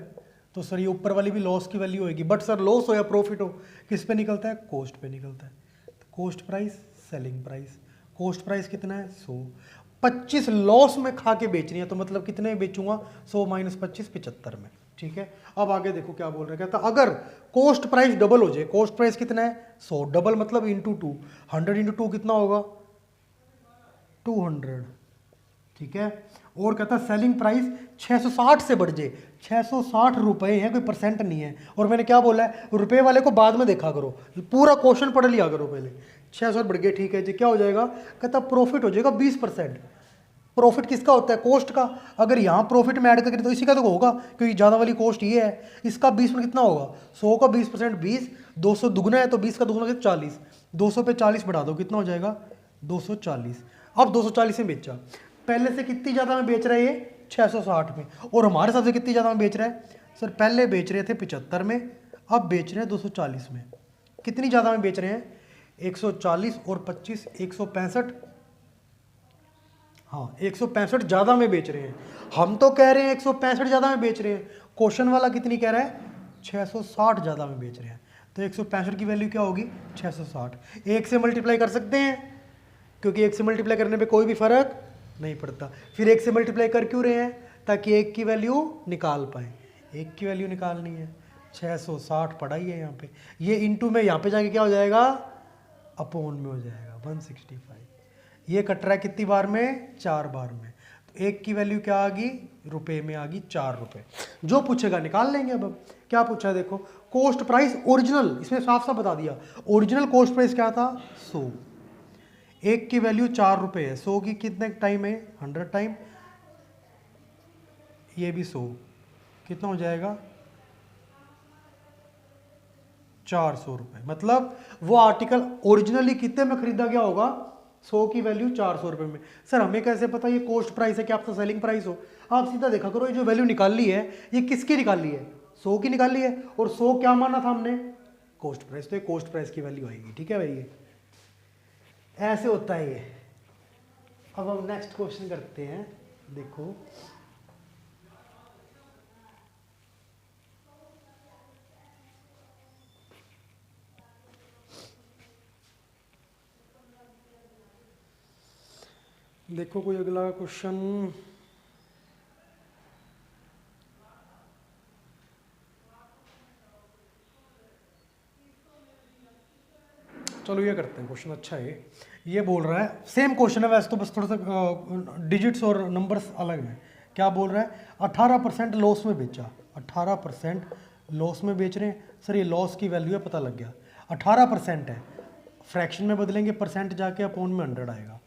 तो सर ये ऊपर वाली भी लॉस की वैल्यू होगी। बट सर लॉस हो या प्रॉफिट हो, किस पे निकलता है? कॉस्ट पे निकलता है। तो cost price, selling price. Cost price कितना है? 100। 25 लॉस में खा के बेचनी है तो मतलब कितने में बेचूंगा? 100 - 25 75 में। ठीक है, अब आगे देखो क्या बोल रहे हैं। कहता अगर कॉस्ट प्राइस डबल हो जाए, कॉस्ट प्राइस कितना है? 100। डबल मतलब इंटू 2, 100 × 2 कितना होगा? 200। ठीक है, और कहता है सेलिंग प्राइस 660 से बढ़ जाए। 660 रुपए है, कोई परसेंट नहीं है। और मैंने क्या बोला है, रुपए वाले को बाद में देखा करो, पूरा क्वेश्चन पढ़ लिया करो पहले। 660 बढ़ गए, ठीक है जी। क्या हो जाएगा? कहता प्रॉफिट हो जाएगा 20%। प्रॉफिट किसका होता है? कॉस्ट का। अगर यहाँ प्रॉफिट में ऐड करके तो इसी का तो होगा, क्योंकि ज़्यादा वाली कॉस्ट ये है। इसका 20% कितना होगा? 100 का 20% 20, 200 दुगना है तो 20 का दुगना 40। 200 पे 40 बढ़ा दो, कितना हो जाएगा? 240। अब 240 में बेचा, पहले से कितनी ज़्यादा में बेच रहा है ये? 660 में। और हमारे साथ से कितनी ज़्यादा में बेच रहा है? सर पहले बेच रहे थे 75 में, अब बेच रहे हैं 240 में। कितनी ज़्यादा में बेच रहे हैं? 140 और 25 165। हाँ 165 ज़्यादा में बेच रहे हैं। हम तो कह रहे हैं 165 ज़्यादा में बेच रहे हैं, क्वेश्चन वाला कितनी कह रहा है? 660 ज़्यादा में बेच रहे हैं। तो 165 की वैल्यू क्या होगी? 660। एक से मल्टीप्लाई कर सकते हैं, क्योंकि एक से मल्टीप्लाई करने पे कोई भी फर्क नहीं पड़ता। फिर एक से मल्टीप्लाई कर क्यों रहे हैं? ताकि एक की वैल्यू निकाल पाए। एक की वैल्यू निकालनी है, 660 पड़ा ही है यहाँ पे। ये इंटू में यहाँ पे जाके क्या हो जाएगा? अपॉन में हो जाएगा 165। ये कट रहा है कितनी बार में? 4 बार में। तो एक की वैल्यू क्या आ गई? रुपए में आ गई 4 रुपए। जो पूछेगा निकाल लेंगे। अब क्या पूछा है देखो, कॉस्ट प्राइस ओरिजिनल, इसमें साफ साफ बता दिया ओरिजिनल कॉस्ट प्राइस क्या था? 100। एक की वैल्यू 4 रुपए है, 100 की कितने टाइम है? 100 टाइम। ये भी 100, कितना हो जाएगा? 400 रुपए। मतलब वो आर्टिकल ओरिजिनली कितने में खरीदा गया होगा? 100 की वैल्यू 400 रुपए में। सर हमें कैसे पता ये कॉस्ट प्राइस है कि आपका सेलिंग प्राइस हो? आप सीधा देखा करो, ये जो वैल्यू निकाल ली है ये किसकी निकाली है? 100 की निकाली है। और 100 क्या माना था हमने? Cost price. तो ये कॉस्ट प्राइस की वैल्यू आएगी। ठीक है भाई, ये ऐसे होता है ये। अब हम नेक्स्ट क्वेश्चन करते हैं। देखो देखो कोई अगला क्वेश्चन। चलो ये करते हैं, क्वेश्चन अच्छा है। ये बोल रहा है, सेम क्वेश्चन है वैसे तो, बस थोड़ा सा डिजिट्स और नंबर्स अलग हैं। क्या बोल रहा है? 18% लॉस में बेचा। 18% लॉस में बेच रहे हैं। सर ये लॉस की वैल्यू है, पता लग गया। 18% है, फ्रैक्शन में बदलेंगे, परसेंट जाके अपॉन में 100 आएगा।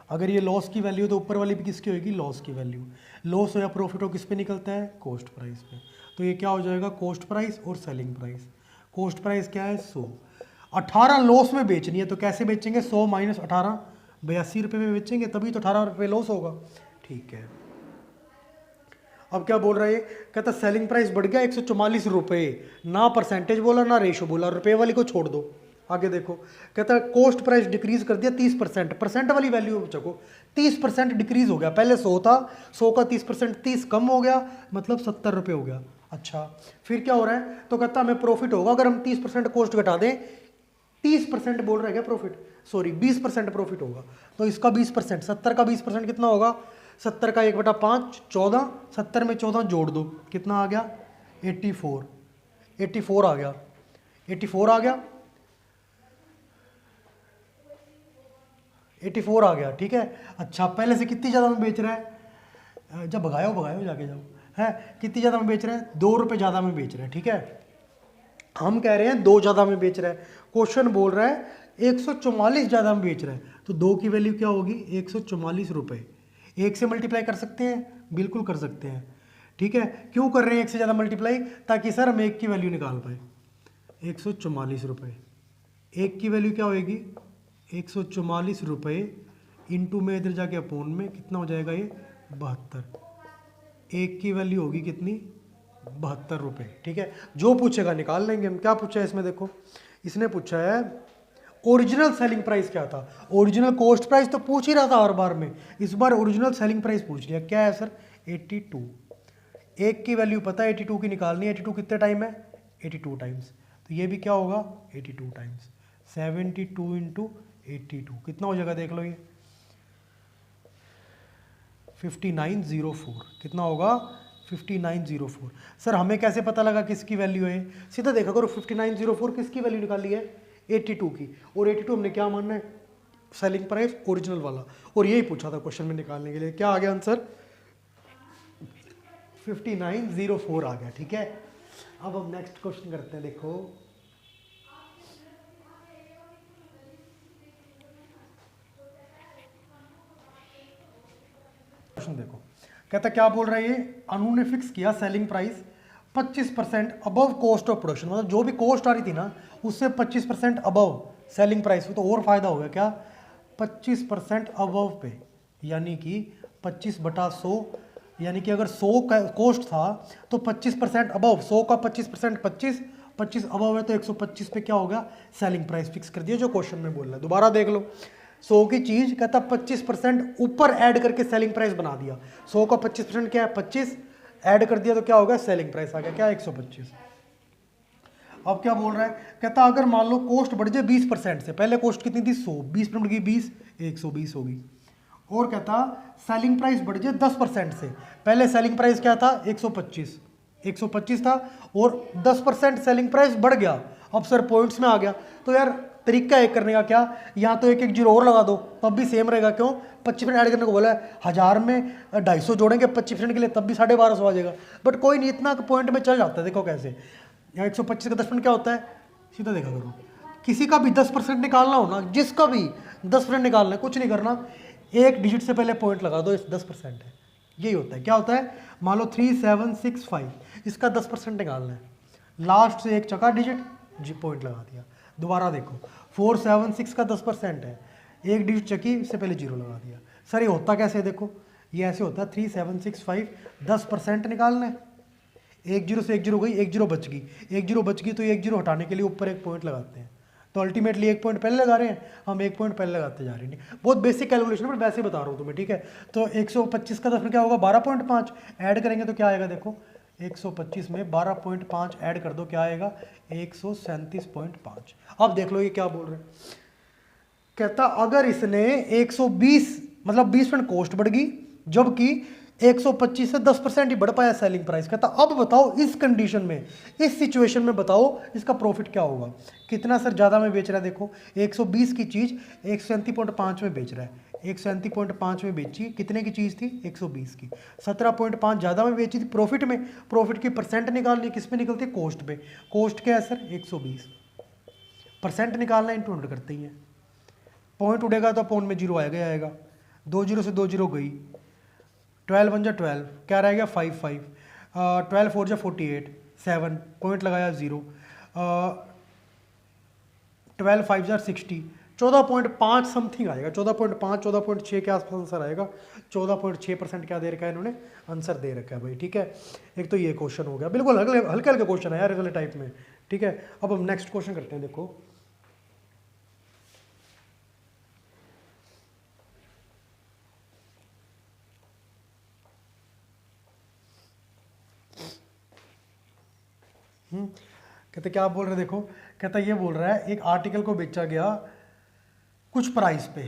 अगर ये लॉस की वैल्यू तो ऊपर वाली भी किसकी होगी? लॉस की वैल्यू। लॉस हो या प्रॉफिट हो किस पे निकलता है? कॉस्ट प्राइस पे। तो ये क्या हो जाएगा? कॉस्ट प्राइस और सेलिंग प्राइस। कॉस्ट प्राइस क्या है? 100। 18 लॉस में बेचनी है तो कैसे बेचेंगे? 100 - 18, 82 रुपये में बेचेंगे, तभी तो 18 रुपये लॉस होगा। ठीक है, अब क्या बोल रहा है ये? कहता सेलिंग प्राइस बढ़ गया 144 रुपये। ना परसेंटेज बोला ना रेशो बोला, रुपये वाली को छोड़ दो। आगे देखो, कहता है कोस्ट प्राइस डिक्रीज कर दिया 30%। परसेंट वाली वैल्यू चको, 30% डिक्रीज हो गया। पहले 100 था, 100 का 30%, 30 कम हो गया, मतलब 70 रुपये हो गया। अच्छा फिर क्या हो रहा है? तो कहता हमें प्रॉफिट होगा अगर हम 30% कॉस्ट घटा दें। 30% बोल रहा है क्या? प्रॉफिट, सॉरी 20% प्रॉफिट होगा। तो इसका 20%, 70 का 20% कितना होगा? 70 का 1/5 14, 70 में 14 जोड़ दो, कितना आ गया 84, 84 आ गया, 84 आ गया, 84 आ गया, ठीक है। अच्छा पहले से कितनी ज़्यादा में बेच रहा है, जब भगाओ भगाओ जाके जाओ, है कितनी ज़्यादा में बेच रहा है, 2 रुपये ज़्यादा में बेच रहा है, ठीक है। हम कह रहे हैं 2 ज़्यादा में बेच रहा है, क्वेश्चन बोल रहा है 144 ज़्यादा में बेच रहा है, तो 2 की वैल्यू क्या होगी 144 रुपये। 1 से मल्टीप्लाई कर सकते हैं, बिल्कुल कर सकते हैं, ठीक है। क्यों कर रहे हैं 1 से ज़्यादा मल्टीप्लाई, ताकि सर हम 1 की वैल्यू निकाल पाए। 144 रुपये, 1 की वैल्यू क्या होएगी 144 रुपये इंटू में इधर जाके अपोन में कितना हो जाएगा ये 72, 1 की वैल्यू होगी कितनी 72 रुपये, ठीक है। जो पूछेगा निकाल लेंगे हम। क्या पूछा है इसमें देखो, इसने पूछा है ओरिजिनल सेलिंग प्राइस क्या था। ओरिजिनल कॉस्ट प्राइस तो पूछ ही रहा था हर बार में, इस बार ओरिजिनल सेलिंग प्राइस पूछ लिया। क्या है सर 82, 1 की वैल्यू पता है 82 की निकालनी है, 82 कितने टाइम है 82 टाइम्स, तो ये भी क्या होगा 82 टाइम्स, 72 इंटू 82 कितना हो जाएगा देख लो, ये 5904 कितना होगा 5904। सर हमें कैसे पता लगा किसकी वैल्यू है, सीधा देखा करो 5904 किसकी वैल्यू निकाली है 82 की, और 82 हमने क्या मानना है सेलिंग प्राइस ओरिजिनल वाला, और यही पूछा था क्वेश्चन में निकालने के लिए। क्या आ गया आंसर 5904 आ गया, ठीक है। अब हम नेक्स्ट क्वेश्चन करते हैं, देखो क्वेश्चन देखो, कहता क्या बोल रहा है ये, अनु ने फिक्स किया selling price 25% above cost of production, मतलब जो भी कॉस्ट आ रही थी ना उससे 25% अबव सेलिंग प्राइस, तो और फायदा हो गया क्या 25% अबव पे, यानी कि 25/100, यानी कि अगर 100 का कॉस्ट था तो 25% अबव, 100 का 25% 25 अबव है तो 125 पे क्या होगा सेलिंग प्राइस फिक्स कर दिया, जो क्वेश्चन में बोल रहा है। दोबारा देख लो, 100 की चीज कहता 25% ऊपर ऐड करके सेलिंग प्राइस बना दिया, 100 का 25% क्या है 25, ऐड कर दिया तो क्या होगा सेलिंग प्राइस आ गया क्या 125। अब क्या बोल रहा है, कहता अगर मान लो कॉस्ट बढ़ जाए 20% से, पहले कॉस्ट कितनी थी 100, 20% बढ़ गई 20, 120 होगी। और कहता सेलिंग प्राइस बढ़ जाए 10% से, पहले सेलिंग प्राइस क्या था 125 था, और 10% सेलिंग प्राइस बढ़ गया, अब सर पॉइंट्स में आ गया, तो यार तरीका एक करने का क्या, यहाँ तो एक जीरो और लगा दो तब भी सेम रहेगा, क्यों 25% ऐड करने को बोला है, 1000 में 250 जोड़ेंगे 25% के लिए तब भी 1250 आ जाएगा, बट कोई नहीं इतना पॉइंट में चल जाता है। देखो कैसे, यहाँ 125 का 10% क्या होता है, सीधा देखा करो, किसी का भी 10% निकालना हो ना, जिसका भी 10% निकालना है, कुछ नहीं करना, एक डिजिट से पहले पॉइंट लगा दो, 10% है, यही होता है। क्या होता है, मान लो 3765, इसका 10% निकालना है, लास्ट से एक चका डिजिट जी पॉइंट लगा दिया। दोबारा देखो 476 का 10% है, एक डिजिट चकी इससे पहले जीरो लगा दिया। सर ये होता कैसे, देखो ये ऐसे होता है 3765, 10% निकालना है, एक जीरो से एक जीरो गई, एक जीरो बच गई, एक जीरो बच गई तो एक जीरो हटाने के लिए ऊपर एक पॉइंट लगाते हैं, तो अल्टीमेटली एक पॉइंट पहले लगा रहे हैं, हम एक पॉइंट पहले लगाते जा रहे हैं। बहुत बेसिक कैलकुलेशन है पर वैसे बता रहा हूँ तुम्हें, ठीक है। तो 125 का 10% क्या होगा 12.5, ऐड करेंगे तो क्या आएगा, देखो 125 में 12.5 ऐड कर दो, क्या आएगा 137.5। अब देख लो ये क्या बोल रहे हैं, कहता अगर इसने 120 मतलब 20% कॉस्ट बढ़ गई, जबकि 125 से 10% ही बढ़ पाया सेलिंग प्राइस। कहता अब बताओ इस कंडीशन में, इस सिचुएशन में बताओ इसका प्रॉफिट क्या होगा, कितना सर ज़्यादा में बेच रहा है। देखो 120 की चीज़ 137.5 में बेच रहा है, 137.5 में बेची, कितने की चीज़ थी 120 की, 17.5 ज़्यादा में बेची थी प्रॉफिट में। प्रॉफिट की परसेंट निकालनी किस पे निकलती है, कॉस्ट पे। कॉस्ट क्या है सर 120, परसेंट निकालना इंटू 100 करते ही है, पॉइंट उड़ेगा तो पॉइंट में जीरो आएगा ही आएगा, 2 जीरो से 2 जीरो गई, 12 बन जा 12, क्या रहेगा 5, 12 4 जा 48, 7 पॉइंट लगाया 0, 12 5 जा 60, 14.5 समथिंग आएगा, 14.5 14.6 के आसपास आंसर आएगा। 14.6% क्या दे रखा है इन्होंने, आंसर दे रखा है भाई, ठीक है। एक तो ये क्वेश्चन हो गया, बिल्कुल हल्के हल्के क्वेश्चन है यार अगले टाइप में, ठीक है। अब हम नेक्स्ट क्वेश्चन करते हैं, देखो कहते क्या बोल रहे हैं, देखो कहता ये बोल रहा है एक आर्टिकल को बेचा गया कुछ प्राइस पे,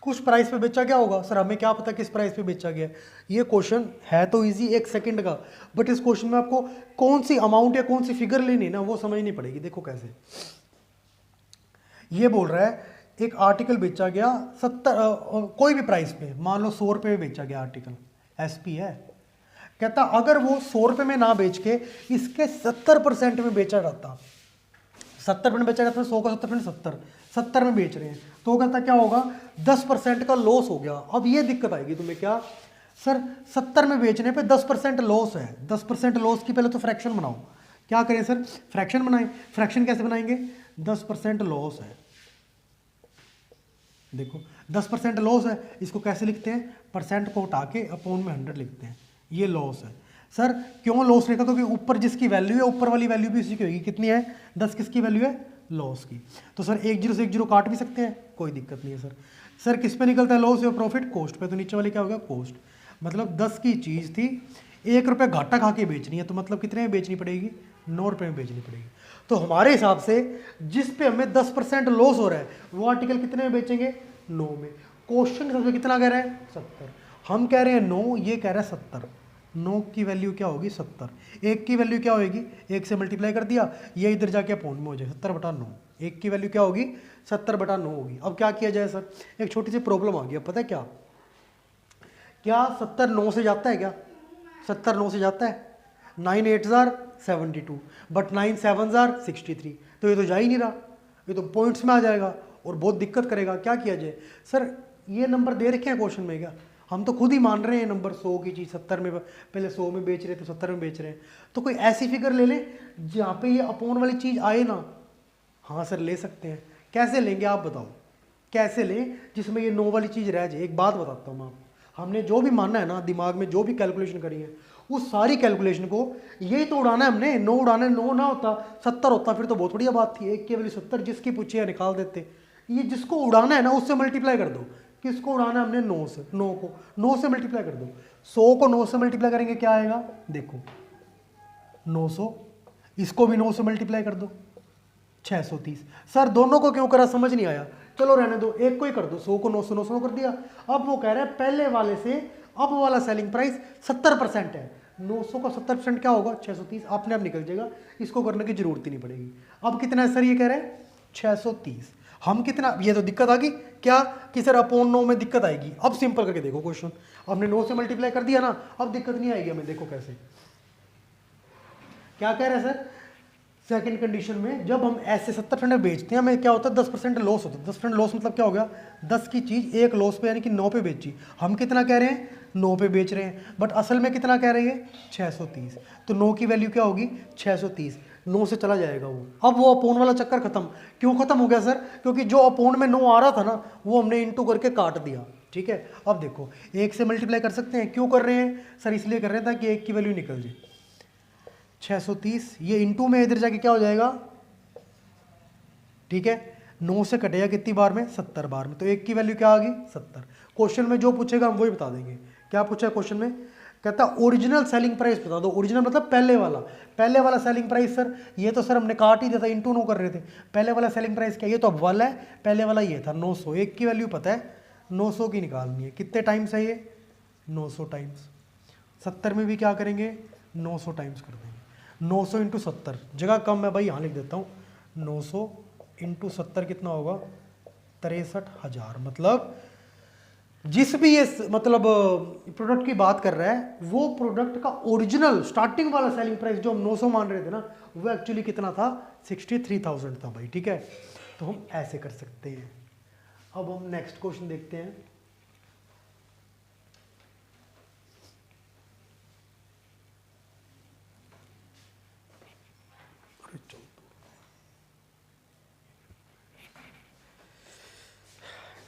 कुछ प्राइस पे बेचा गया होगा। सर हमें क्या पता किस प्राइस पे बेचा गया। ये क्वेश्चन है तो इजी 1 सेकंड का, बट इस क्वेश्चन में आपको कौन सी अमाउंट या कौन सी फिगर लेनी ना वो समझनी पड़ेगी। देखो कैसे, ये बोल रहा है एक आर्टिकल बेचा गया 70 कोई भी प्राइस पे, मान लो 100 रुपये में बेचा गया आर्टिकल, एसपी है। कहता अगर वो 100 रुपये में ना बेच के इसके 70% में बेचा जाता, 70% बेचा जाता, 100 का 70%, 70 में बेच रहे हैं, तो कहता क्या होगा, 10% का लॉस हो गया। अब ये दिक्कत आएगी तुम्हें, क्या सर 70 में बेचने पे 10% लॉस है, 10% लॉस की पहले तो फ्रैक्शन बनाओ। क्या करें सर, फ्रैक्शन बनाएं। फ्रैक्शन कैसे बनाएंगे, 10% लॉस है, देखो 10% लॉस है, इसको कैसे लिखते हैं, परसेंट को हटा के अपॉन में 100 लिखते हैं, ये लॉस है। सर क्यों लॉस लिखा, क्योंकि ऊपर जिसकी वैल्यू है ऊपर वाली वैल्यू भी उसी की होगी, कितनी है 10, किसकी वैल्यू है लॉस की। तो सर 1 0 से 1 0 काट भी सकते हैं, कोई दिक्कत नहीं है सर। सर किस पे निकलता है लॉस या प्रॉफिट, कॉस्ट पे, तो नीचे वाली क्या हो गया कॉस्ट। मतलब 10 की चीज़ थी, 1 रुपये घाटा खा के बेचनी है, तो मतलब कितने में बेचनी पड़ेगी, 9 रुपये में बेचनी पड़ेगी। तो हमारे हिसाब से जिस पे हमें 10% लॉस हो रहा है वो आर्टिकल कितने में बेचेंगे, 9 में। क्वेश्चन सबसे कितना कह रहा है, 70, हम कह रहे हैं 9, ये कह रहा है 70। 9 की वैल्यू क्या होगी 70, 1 की वैल्यू क्या होगी, 1 से मल्टीप्लाई कर दिया, ये इधर जाके अपॉन में हो जाए 70/9, 1 की वैल्यू क्या होगी 70/9 होगी। अब क्या किया जाए सर, एक छोटी सी प्रॉब्लम आ गई। अब पता है क्या, क्या 70 9 से जाता है, क्या 70 9 से जाता है, 9 8 72, बट 9 7 63, तो ये तो जा ही नहीं रहा, ये तो पॉइंट्स में आ जाएगा और बहुत दिक्कत करेगा। क्या किया जाए सर, ये नंबर दे रखे हैं क्वेश्चन में, क्या हम तो खुद ही मान रहे हैं नंबर 100 की चीज़ 70 में, पहले 100 में बेच रहे थे 70 में बेच रहे हैं, तो कोई ऐसी फिगर ले लें जहाँ पे ये अपोन वाली चीज़ आए ना। हाँ सर ले सकते हैं, कैसे लेंगे आप बताओ, कैसे लें जिसमें ये 9 वाली चीज़ रह जाए। एक बात बताता हूँ मैं आपको, हमने जो भी मानना है ना, दिमाग में जो भी कैलकुलेशन करी है उस सारी कैलकुलेशन को यही तो उड़ाना है हमने। 9 उड़ाना है, 9 ना होता 70 होता फिर तो बहुत बढ़िया बात थी, 1 की वैल्यू 70, जिसकी पूछी है निकाल देते। ये जिसको उड़ाना है ना उससे मल्टीप्लाई कर दो, किसको उड़ाना है हमने 9 से, 9 को 9 से मल्टीप्लाई कर दो, 100 को 9 से मल्टीप्लाई करेंगे क्या आएगा, देखो 900, इसको भी 9 से मल्टीप्लाई कर दो 630। सर दोनों को क्यों करा समझ नहीं आया, चलो रहने दो, एक को ही कर दो, 100 को 900 900 कर दिया। अब वो कह रहा है पहले वाले से अब वाला सेलिंग प्राइस 70% है, 900 का 70% क्या होगा 630, अपने आप निकल जाएगा, इसको करने की जरूरत ही नहीं पड़ेगी। अब कितना है सर, ये कह रहे हैं 630, हम कितना, ये तो दिक्कत आ गई क्या कि सर अपॉन 9 में दिक्कत आएगी। अब सिंपल करके देखो क्वेश्चन, हमने 9 से मल्टीप्लाई कर दिया ना, अब दिक्कत नहीं आएगी हमें। देखो कैसे, क्या कह रहे हैं सर, सेकंड कंडीशन में जब हम ऐसे 70% बेचते हैं हमें क्या होता है 10% लॉस होता है। 10% लॉस मतलब क्या हो गया, 10 की चीज़ एक लॉस पे यानी कि 9 पे बेची, हम कितना कह रहे हैं 9 पे बेच रहे हैं, बट असल में कितना कह रहे हैं 630, तो 9 की वैल्यू क्या होगी 630, 9 से चला जाएगा वो। अब वो अपोन वाला चक्कर खत्म, क्यों खत्म हो गया सर, क्योंकि जो अपोन में 9 आ रहा था ना वो हमने इंटू करके काट दिया, ठीक है। अब देखो 1 से मल्टीप्लाई कर सकते हैं, क्यों कर रहे हैं सर, इसलिए कर रहे हैं ताकि 1 की वैल्यू निकल जाए 630, ये इंटू में इधर जाके क्या हो जाएगा, ठीक है 9 से कटेगा कितनी बार में 70 बार में, तो 1 की वैल्यू क्या आ गई 70। क्वेश्चन में जो पूछेगा हम वही बता देंगे। क्या पूछा है क्वेश्चन में, कहता ओरिजिनल सेलिंग प्राइस बता दो, ओरिजिनल मतलब पहले वाला सेलिंग प्राइस। सर ये तो सर हमने काट ही दिया था, इंटू 9 कर रहे थे, पहले वाला सेलिंग प्राइस क्या, ये तो अब वाला है, पहले वाला ये था 900, 1 की वैल्यू पता है 900 की निकालनी है, कितने टाइम्स है ये 900 टाइम्स, 70 में भी क्या करेंगे 900 टाइम्स कर देंगे, 900 इंटू 70, जगह कम है भाई यहाँ लिख देता हूँ, 900 इंटू 70 कितना होगा 63,000। मतलब जिस भी ये मतलब प्रोडक्ट की बात कर रहा है वो प्रोडक्ट का ओरिजिनल स्टार्टिंग वाला सेलिंग प्राइस जो हम 900 मान रहे थे ना वो एक्चुअली कितना था 63,000 था भाई, ठीक है। तो हम ऐसे कर सकते हैं। अब हम नेक्स्ट क्वेश्चन देखते हैं।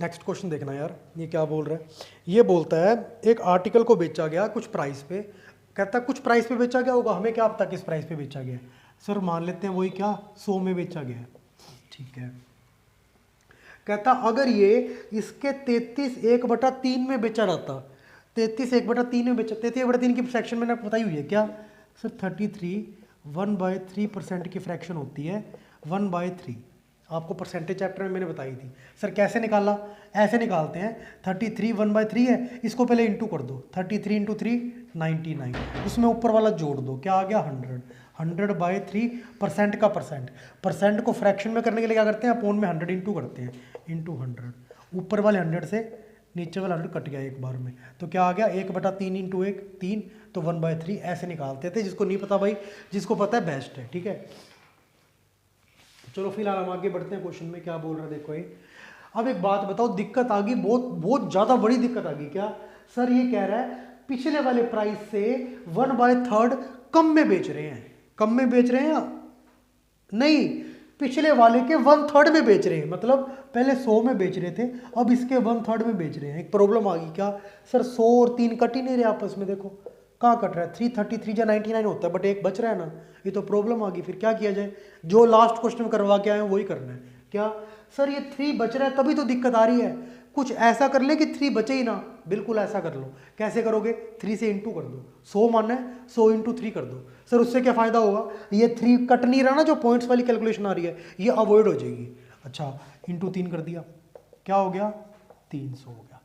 नेक्स्ट क्वेश्चन देखना यार, ये क्या बोल रहा है, ये बोलता है एक आर्टिकल को बेचा गया कुछ प्राइस पे, कहता है कुछ प्राइस पे बेचा गया होगा, हमें क्या पता किस प्राइस पे बेचा गया। सर मान लेते हैं वही क्या 100 में बेचा गया, ठीक है। कहता अगर ये इसके 33/1/3 में बेचा जाता, 33/1/3 में बेचा, 33/3 की फ्रैक्शन मैंने बताई हुई है क्या सर, 33 1/3% की फ्रैक्शन होती है 1/3, आपको परसेंटेज चैप्टर में मैंने बताई थी। सर कैसे निकाला? ऐसे निकालते हैं, 33 1/3 है, इसको पहले इंटू कर दो, 33 इंटू 3 99, उसमें ऊपर वाला जोड़ दो, क्या आ गया 100, 100/3 परसेंट का परसेंट, परसेंट को फ्रैक्शन में करने के लिए क्या करते हैं, अपोन में 100 इंटू करते हैं, इंटू 100, ऊपर वाले 100 से नीचे वाला 100 कट गया एक बार में, तो क्या आ गया 1/3 इंटू 1 3, तो 1/3 ऐसे निकालते थे। जिसको नहीं पता भाई, जिसको पता है बेस्ट है, ठीक है। चलो फिलहाल हम आगे बढ़ते हैं, क्वेश्चन में क्या बोल रहा है देखो ये। अब एक बात बताओ, दिक्कत आ गई, बहुत बहुत ज़्यादा बड़ी दिक्कत आ गई। क्या सर? ये कह रहा है पिछले वाले प्राइस से 1/3 कम में बेच रहे हैं, कम में बेच रहे हैं या नहीं, पिछले वाले के 1/3 में बेच रहे हैं, मतलब पहले 100 में बेच रहे थे, अब इसके 1/3 में बेच रहे हैं। एक प्रॉब्लम आ गई। क्या सर? 100 और 3 कट ही नहीं रहे आपस में, देखो कहाँ कट रहा है, 333 या 99 होता है, बट एक बच रहा है ना, ये तो प्रॉब्लम आ गई। फिर क्या किया जाए? जो लास्ट क्वेश्चन में करवा के आए हैं वही करना है। क्या सर? ये 3 बच रहा है तभी तो दिक्कत आ रही है, कुछ ऐसा कर ले कि 3 बचे ही ना, बिल्कुल ऐसा कर लो। कैसे करोगे? 3 से इंटू कर दो, 100 मानना है, 100 इंटू 3 कर दो। सर उससे क्या फ़ायदा होगा? ये 3 कट नहीं रहा ना, जो पॉइंट्स वाली कैलकुलेशन आ रही है ये अवॉइड हो जाएगी। अच्छा, इंटू 3 कर दिया, क्या हो गया? 300 हो गया।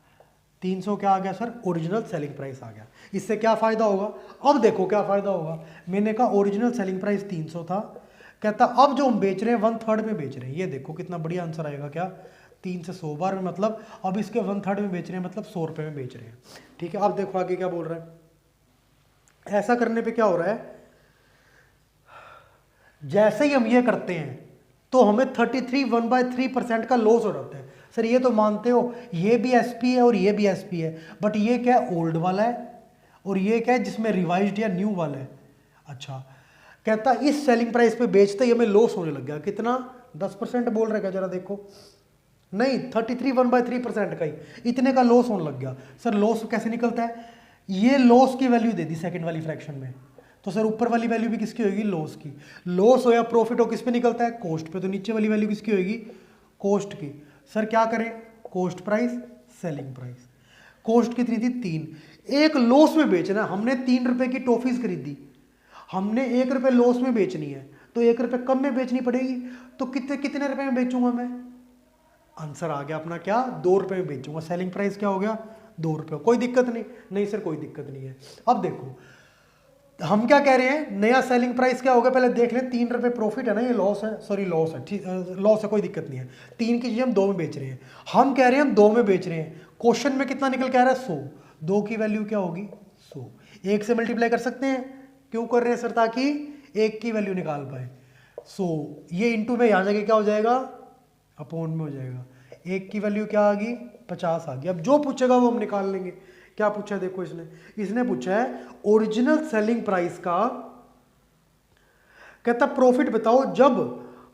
300 क्या आ गया सर? ओरिजिनल सेलिंग प्राइस आ गया। इससे क्या फ़ायदा होगा? अब देखो क्या फ़ायदा होगा। मैंने कहा ओरिजिनल सेलिंग प्राइस 300 था, कहता अब जो हम बेच रहे हैं 1/3 में बेच रहे हैं। ये देखो कितना बढ़िया आंसर आएगा। क्या? 3 से 100 बार में, मतलब अब इसके 1/3 में बेच रहे हैं, मतलब 100 रुपये में बेच रहे हैं, ठीक है। अब देखो आगे क्या बोल रहा है। ऐसा करने पे क्या हो रहा है, जैसे ही हम ये करते हैं तो हमें 33 1/3% का लॉस हो जाता है। सर ये तो मानते हो ये भी एसपी है और ये भी एसपी है, बट ये क्या है? ओल्ड वाला है, और ये क्या है जिसमें रिवाइज्ड या न्यू वाला है। अच्छा, कहता इस सेलिंग प्राइस पे बेचते ही हमें लॉस होने लग गया। कितना? 10% बोल रहे क्या? जरा देखो, नहीं 33 1/3% का ही इतने का लॉस होने लग गया। सर लॉस कैसे निकलता है? ये लॉस की वैल्यू दे दी सेकंड वाली फ्रैक्शन में, तो सर ऊपर वाली वैल्यू भी किसकी होगी? लॉस की। लॉस हो या प्रॉफिट हो किस पे निकलता है? कॉस्ट पे, तो नीचे वाली वैल्यू किसकी होगी? कॉस्ट की। सर क्या करें? Cost price selling price. Cost कितनी थी? 3। एक लॉस में बेचना, हमने 3 रुपए की टॉफीज खरीदी, हमने 1 रुपये लॉस में बेचनी है, तो 1 रुपये कम में बेचनी पड़ेगी, तो कितने कितने रुपए में बेचूंगा मैं? आंसर आ गया अपना, क्या? 2 रुपये में बेचूंगा। सेलिंग प्राइस क्या हो गया? 2 रुपये। कोई दिक्कत नहीं? नहीं सर कोई दिक्कत नहीं है। अब देखो हम क्या कह रहे हैं, नया सेलिंग प्राइस क्या होगा पहले देख लें। 3 रुपये प्रॉफिट है ना, ये लॉस है, सॉरी लॉस है, ठीक, लॉस है, कोई दिक्कत नहीं है। 3 की चीज़ हम 2 में बेच रहे हैं, हम कह रहे हैं हम 2 में बेच रहे हैं। क्वेश्चन में कितना निकल के आ रहा है? 100। 2 की वैल्यू क्या होगी? 100। 1 से मल्टीप्लाई कर सकते हैं, क्यों कर रहे हैं सर? ताकि 1 की वैल्यू निकाल पाए। 100 ये इंटू में यहाँ जाके क्या हो जाएगा? अपोन में हो जाएगा। 1 की वैल्यू क्या आ गई? 50 आ गई। अब जो पूछेगा वो हम निकाल लेंगे। क्या पूछा है देखो, इसने पूछा है ओरिजिनल सेलिंग प्राइस का, कहता प्रॉफिट बताओ जब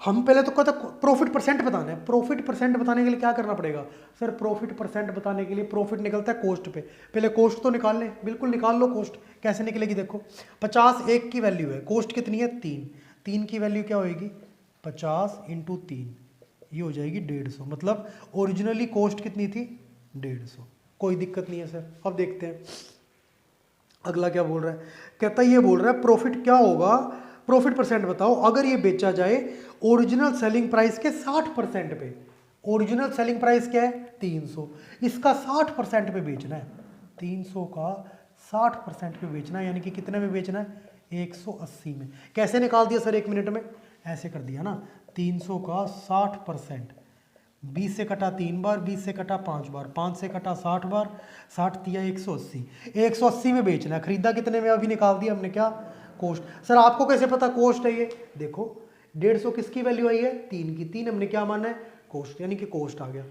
हम, पहले तो कहता प्रॉफिट परसेंट बताना है। प्रॉफिट परसेंट बताने के लिए क्या करना पड़ेगा? सर प्रॉफिट परसेंट बताने के लिए प्रॉफिट निकलता है कॉस्ट पे, पहले कॉस्ट तो निकाल लें। बिल्कुल निकाल लो कॉस्ट। कैसे निकलेगी देखो, 50 1 की वैल्यू है, कॉस्ट कितनी है? 3। 3 की वैल्यू क्या होगी? 50 इंटू 3, ये हो जाएगी 150। मतलब ओरिजिनली कॉस्ट कितनी थी? 150। कोई दिक्कत नहीं है सर। अब देखते हैं अगला क्या बोल रहा है। कहता ये बोल रहा है प्रॉफिट क्या होगा, प्रॉफिट परसेंट बताओ अगर ये बेचा जाए ओरिजिनल सेलिंग प्राइस के 60% पे। ओरिजिनल सेलिंग प्राइस क्या है? 300, इसका 60% पे बेचना है। 300 का 60% पे बेचना है, यानी कि कितने में बेचना है? 180 में। कैसे निकाल दिया सर 1 मिनट में? ऐसे कर दिया ना, 300 का 60%, 20 से कटा 3 बार, 20 से कटा 5 बार, 5 से कटा 60 बार, 60 दिया 180। 180 में बेचना है। खरीदा कितने में? अभी निकाल दिया हमने, क्या? कॉस्ट। सर आपको कैसे पता कॉस्ट है? ये देखो 150 किसकी वैल्यू आई है? 3 की। 3 हमने क्या माना है? कॉस्ट, यानी कि कॉस्ट आ गया।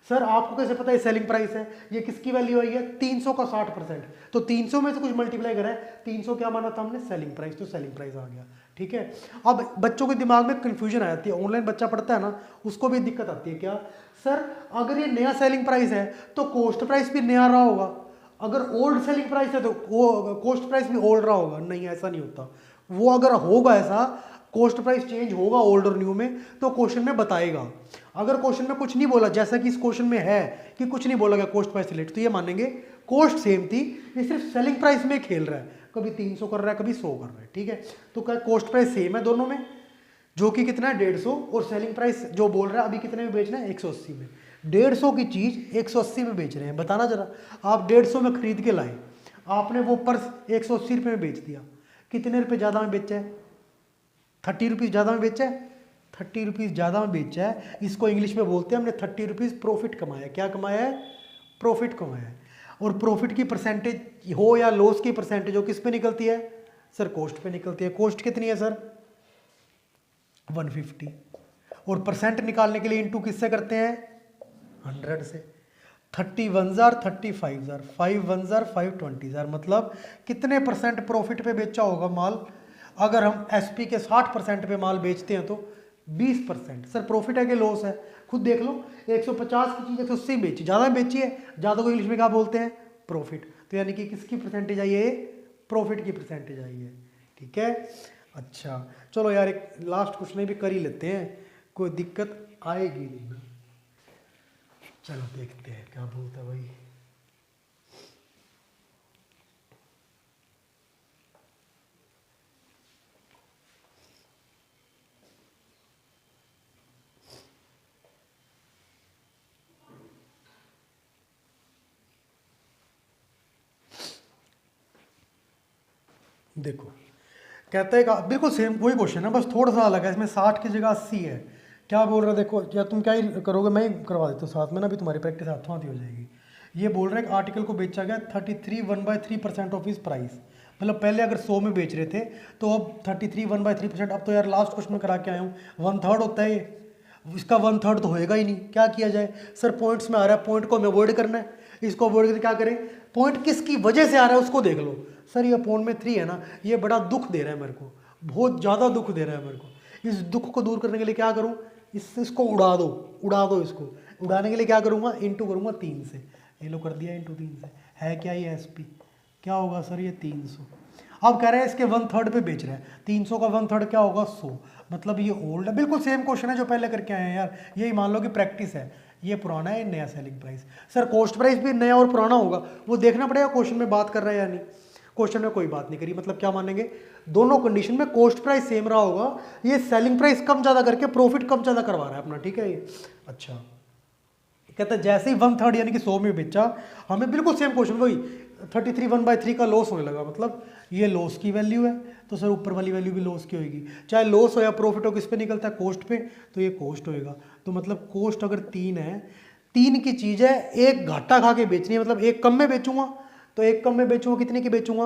सर आपको कैसे पता है सेलिंग प्राइस है? ये किसकी वैल्यू आई है? 300 का 60%, तो 300 में से कुछ मल्टीप्लाई करा है। 300 क्या माना था हमने? सेलिंग प्राइस, तो सेलिंग प्राइस आ गया। ठीक है। अब बच्चों के दिमाग में कंफ्यूजन आ जाती है, ऑनलाइन बच्चा पढ़ता है ना, उसको भी दिक्कत आती है। क्या सर अगर ये नया सेलिंग प्राइस है तो कॉस्ट प्राइस भी नया रहा होगा, अगर ओल्ड सेलिंग प्राइस है तो कॉस्ट प्राइस भी ओल्ड रहा होगा? नहीं, ऐसा नहीं होता। वो अगर होगा ऐसा, कॉस्ट प्राइस चेंज होगा ओल्ड और न्यू में, तो क्वेश्चन में बताएगा। अगर क्वेश्चन में कुछ नहीं बोला, जैसा कि इस क्वेश्चन में है कि कुछ नहीं बोला गया कॉस्ट प्राइस रिलेटेड, तो ये मानेंगे कॉस्ट सेम थी, ये सिर्फ सेलिंग प्राइस में खेल रहा है, कभी 300 कर रहा है, कभी 100 कर रहा है। ठीक है, तो क्या कॉस्ट प्राइस सेम है दोनों में? जो कि कितना है 150, और सेलिंग प्राइस जो बोल रहा है अभी कितने में बेचना है 180 में। 150 की चीज़ 180 में बेच रहे हैं, बताना जरा। आप 150 में खरीद के लाए, आपने वो पर्स 180 रुपये में बेच दिया, कितने रुपये ज़्यादा में बेचा है? 30 रुपीज़ ज़्यादा में बेचा है, 30 रुपीज़ ज़्यादा में बेचा है। इसको इंग्लिश में बोलते हैं हमने 30 रुपीज़ प्रॉफिट कमाया। क्या कमाया है? प्रॉफिट कमाया है। और प्रॉफिट की परसेंटेज हो या लॉस की परसेंटेज हो, किस पे निकलती है सर? कॉस्ट पे निकलती है। कॉस्ट कितनी है सर? 150। और परसेंट निकालने के लिए इंटू किससे करते हैं? 100 से। 31,000, 35,000, 5,1,000, 5,20,000, मतलब कितने परसेंट प्रॉफिट पे बेचा होगा माल? अगर हम एसपी के 60% पे माल बेचते हैं तो 20%। सर प्रॉफिट है कि लॉस है? खुद देख लो, 150 की चीज़ 180 बेची, ज़्यादा बेची है, ज़्यादा को इंग्लिश में क्या बोलते हैं? प्रॉफिट। तो यानी कि किसकी परसेंटेज आई है? प्रॉफिट की परसेंटेज आई है। ठीक है, अच्छा चलो यार एक लास्ट क्वेश्चन भी कर ही लेते हैं, कोई दिक्कत आएगी नहीं ना। चलो देखते हैं क्या बोलता है भाई। देखो कहते हैं बिल्कुल सेम वही क्वेश्चन है, बस थोड़ा सा अलग है। इसमें 60 की जगह 80 है। क्या बोल रहा है देखो, या तुम क्या ही करोगे, मैं ही करवा देता हूँ साथ में ना, भी तुम्हारी प्रैक्टिस हाथों हाथ ही हो जाएगी। ये बोल रहे हैं कि आर्टिकल को बेचा गया 33 1/3% ऑफ इस प्राइस। मतलब पहले अगर 100 में बेच रहे थे तो अब 33 1/3%। अब तो यार लास्ट क्वेश्चन में करा के आया हूँ, 1/3 होता है ये, इसका 1/3 तो होएगा ही नहीं। क्या किया जाए सर? पॉइंट्स में आ रहा है, पॉइंट को हमें अवॉइड करना है। इसको अवॉइड करके क्या करें? पॉइंट किसकी वजह से आ रहा है उसको देख लो। सर ये पॉइंट में 3 है ना, ये बड़ा दुख दे रहा है मेरे को, बहुत ज़्यादा दुख दे रहा है मेरे को। इस दुख को दूर करने के लिए क्या करूँ? इसको उड़ा दो इसको। उड़ाने के लिए क्या करूँगा? इंटू करूँगा 3 से। ये लो कर दिया इंटू 3 से। है क्या ये एसपी? क्या होगा सर? ये 300। अब कह रहे हैं इसके 1/3 पे बेच रहे हैं, 300 का 1/3 क्या होगा? 100। मतलब ये ओल्ड है, बिल्कुल सेम क्वेश्चन है जो पहले करके आए हैं यार। यही मान लो कि प्रैक्टिस है। ये पुराना है, नया selling price. Sir cost price भी नया और पुराना होगा, वो देखना पड़ेगा क्वेश्चन में बात कर रहा है या नहीं। क्वेश्चन में कोई बात नहीं करी, मतलब क्या मानेंगे? दोनों कंडीशन में कॉस्ट प्राइस सेम रहा होगा, ये सेलिंग प्राइस कम ज़्यादा करके प्रॉफिट कम ज़्यादा करवा रहा है अपना। ठीक है ये, अच्छा कहता है जैसे ही 1/3 यानी कि 100 में बेचा, हमें बिल्कुल सेम क्वेश्चन वही 33 1/3 का लॉस होने लगा। मतलब ये लॉस की वैल्यू है, तो सर ऊपर वाली वैल्यू भी लॉस की होगी। चाहे लॉस हो या प्रॉफिट हो, किस पे निकलता है? कॉस्ट पे। तो ये कॉस्ट होएगा। तो मतलब कॉस्ट अगर 3 है, 3 की चीज़ है, एक घाटा खा के बेचनी है, मतलब एक कम में बेचूंगा। तो एक कम में बेचूंगा, कितने की बेचूंगा?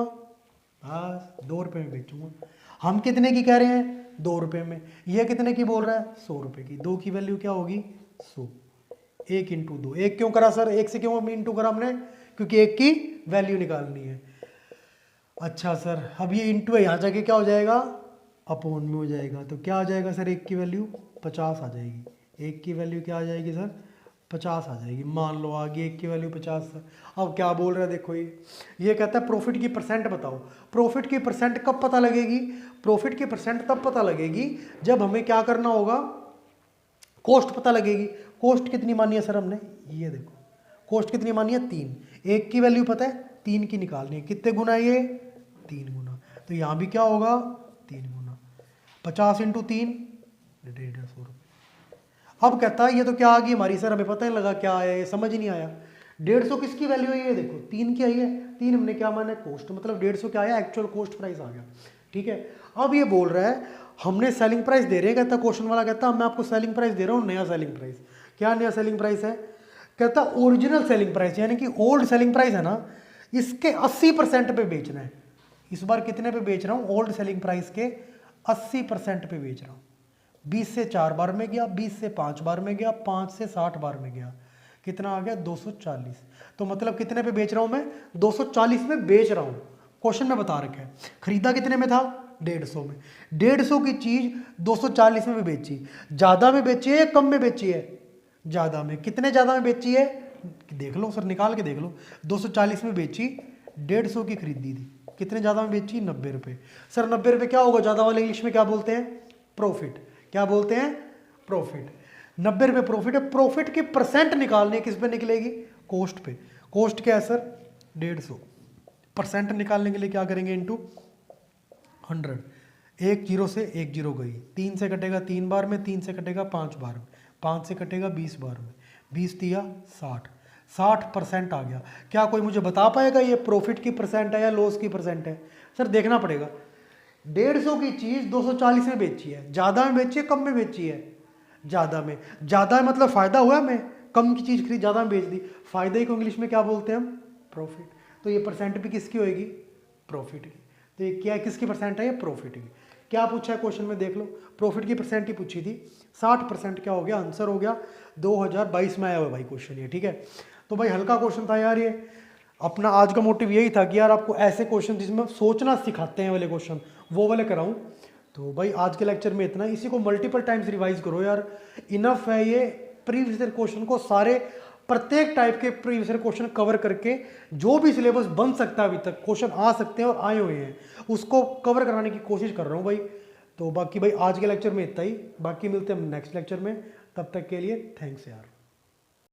बस 2 रुपये में बेचूंगा। हम कितने की कह रहे हैं? 2 रुपये में। यह कितने की बोल रहा है? 100 रुपये की। 2 की वैल्यू क्या होगी? 100। 1 इंटू 2। 1 क्यों करा सर? 1 से क्यों इंटू करा हमने? क्योंकि 1 की वैल्यू निकालनी है। अच्छा सर, अब ये इंटू है, यहाँ जाके क्या हो जाएगा? अपॉन में हो जाएगा। तो क्या आ जाएगा सर? 1 की वैल्यू 50 आ जाएगी। 1 की वैल्यू क्या आ जाएगी सर? 50 आ जाएगी। मान लो आ गई 1 की वैल्यू 50 सर। अब क्या बोल रहा है देखो, ये कहता है प्रॉफिट की परसेंट बताओ। प्रॉफिट की परसेंट कब पता लगेगी? प्रॉफिट की परसेंट तब पता लगेगी जब हमें क्या करना होगा? कॉस्ट पता लगेगी। कॉस्ट कितनी मानी है सर हमने? ये देखो कॉस्ट कितनी मानी है? 3। 1 की वैल्यू पता है, 3 की निकालनी है। कितने गुना है ये? 3 गुना। तो यहाँ भी क्या होगा? 3 गुना। 50 इंटू 3, 150 रुपये। अब कहता है ये तो क्या आ गई हमारी सर, हमें पता नहीं लगा क्या आया, ये समझ ही नहीं आया। 150 किसकी वैल्यू है? ये देखो 3 की आई है। 3 हमने क्या माना है? कॉस्ट। मतलब 150 क्या आया? एक्चुअल कॉस्ट प्राइस आ गया। ठीक है, अब ये बोल रहा है हमने सेलिंग प्राइस दे रहे हैं, कहता क्वेश्चन वाला कहता मैं आपको सेलिंग प्राइस दे रहा हूँ, नया सेलिंग प्राइस। क्या नया सेलिंग प्राइस है? कहता ओरिजिनल सेलिंग प्राइस, यानी कि ओल्ड सेलिंग प्राइस है ना, इसके 80% पे बेचना है। इस बार कितने पे बेच रहा हूँ? ओल्ड सेलिंग प्राइस के 80% पे बेच रहा हूँ। 20 से 4 बार में गया, 20 से 5 बार में गया, 5 से 60 बार में गया, कितना आ गया? 240। तो मतलब कितने पे बेच रहा हूँ मैं? 240 में बेच रहा हूँ। क्वेश्चन में बता रखा है। खरीदा कितने में था? 150 में। 150 की चीज 240 में भी बेची। ज्यादा में बेची है या कम में बेची है? ज्यादा में। कितने ज्यादा में बेची है? देख लो सर, निकाल के देख लो। 240 में बेची, 150 की खरीदी थी। कितने ज्यादा में बेची? 90 रुपये। सर 90 रुपये क्या होगा? ज्यादा वाले इंग्लिश में क्या बोलते हैं? प्रॉफिट। क्या बोलते हैं? प्रॉफिट। 90 रुपये प्रॉफिट है। प्रॉफिट की परसेंट निकालनी किस पे निकलेगी? कॉस्ट पे। कॉस्ट क्या है सर? 150। परसेंट निकालने के लिए क्या करेंगे? इंटू 100। एक जीरो से एक जीरो गई, 3 से कटेगा 3 बार में, 3 से कटेगा 5 बार में, 5 से कटेगा 20 बार में, 20 दिया 60, 60% आ गया। क्या कोई मुझे बता पाएगा ये प्रॉफिट की परसेंट है या लॉस की परसेंट है? सर देखना पड़ेगा। 150 की चीज़ 240 में बेची है, ज़्यादा में बेची है कम में बेची है? ज़्यादा में। ज़्यादा मतलब फ़ायदा हुआ हमें, कम की चीज़ खरीद ज़्यादा में बेच दी, फ़ायदे को इंग्लिश में क्या बोलते हैं हम? प्रॉफिट। तो ये परसेंट भी किसकी होएगी? प्रॉफिट की। तो ये क्या किसकी परसेंट है? ये प्रॉफिट की। क्या पूछा है क्वेश्चन में देख लो, प्रॉफिट की परसेंट ही पूछी थी। 60% क्या हो गया? आंसर हो गया 2022 में आया हुआ भाई क्वेश्चन ये, ठीक है। तो भाई हल्का क्वेश्चन था यार ये। अपना आज का मोटिव यही था कि यार आपको ऐसे क्वेश्चन जिसमें सोचना सिखाते हैं वाले क्वेश्चन, वो वाले कराऊं। तो भाई आज के लेक्चर में इतना, इसी को मल्टीपल टाइम्स रिवाइज करो यार, इनफ है ये। प्रीवियस ईयर क्वेश्चन को सारे, प्रत्येक टाइप के प्रीवियस ईयर क्वेश्चन कवर करके जो भी सिलेबस बन सकता है अभी तक, क्वेश्चन आ सकते हैं और आए हुए हैं, उसको कवर कराने की कोशिश कर रहा हूँ भाई। तो बाकी भाई आज के लेक्चर में इतना ही, बाकी मिलते हैं हम नेक्स्ट लेक्चर में। तब तक के लिए थैंक्स यार।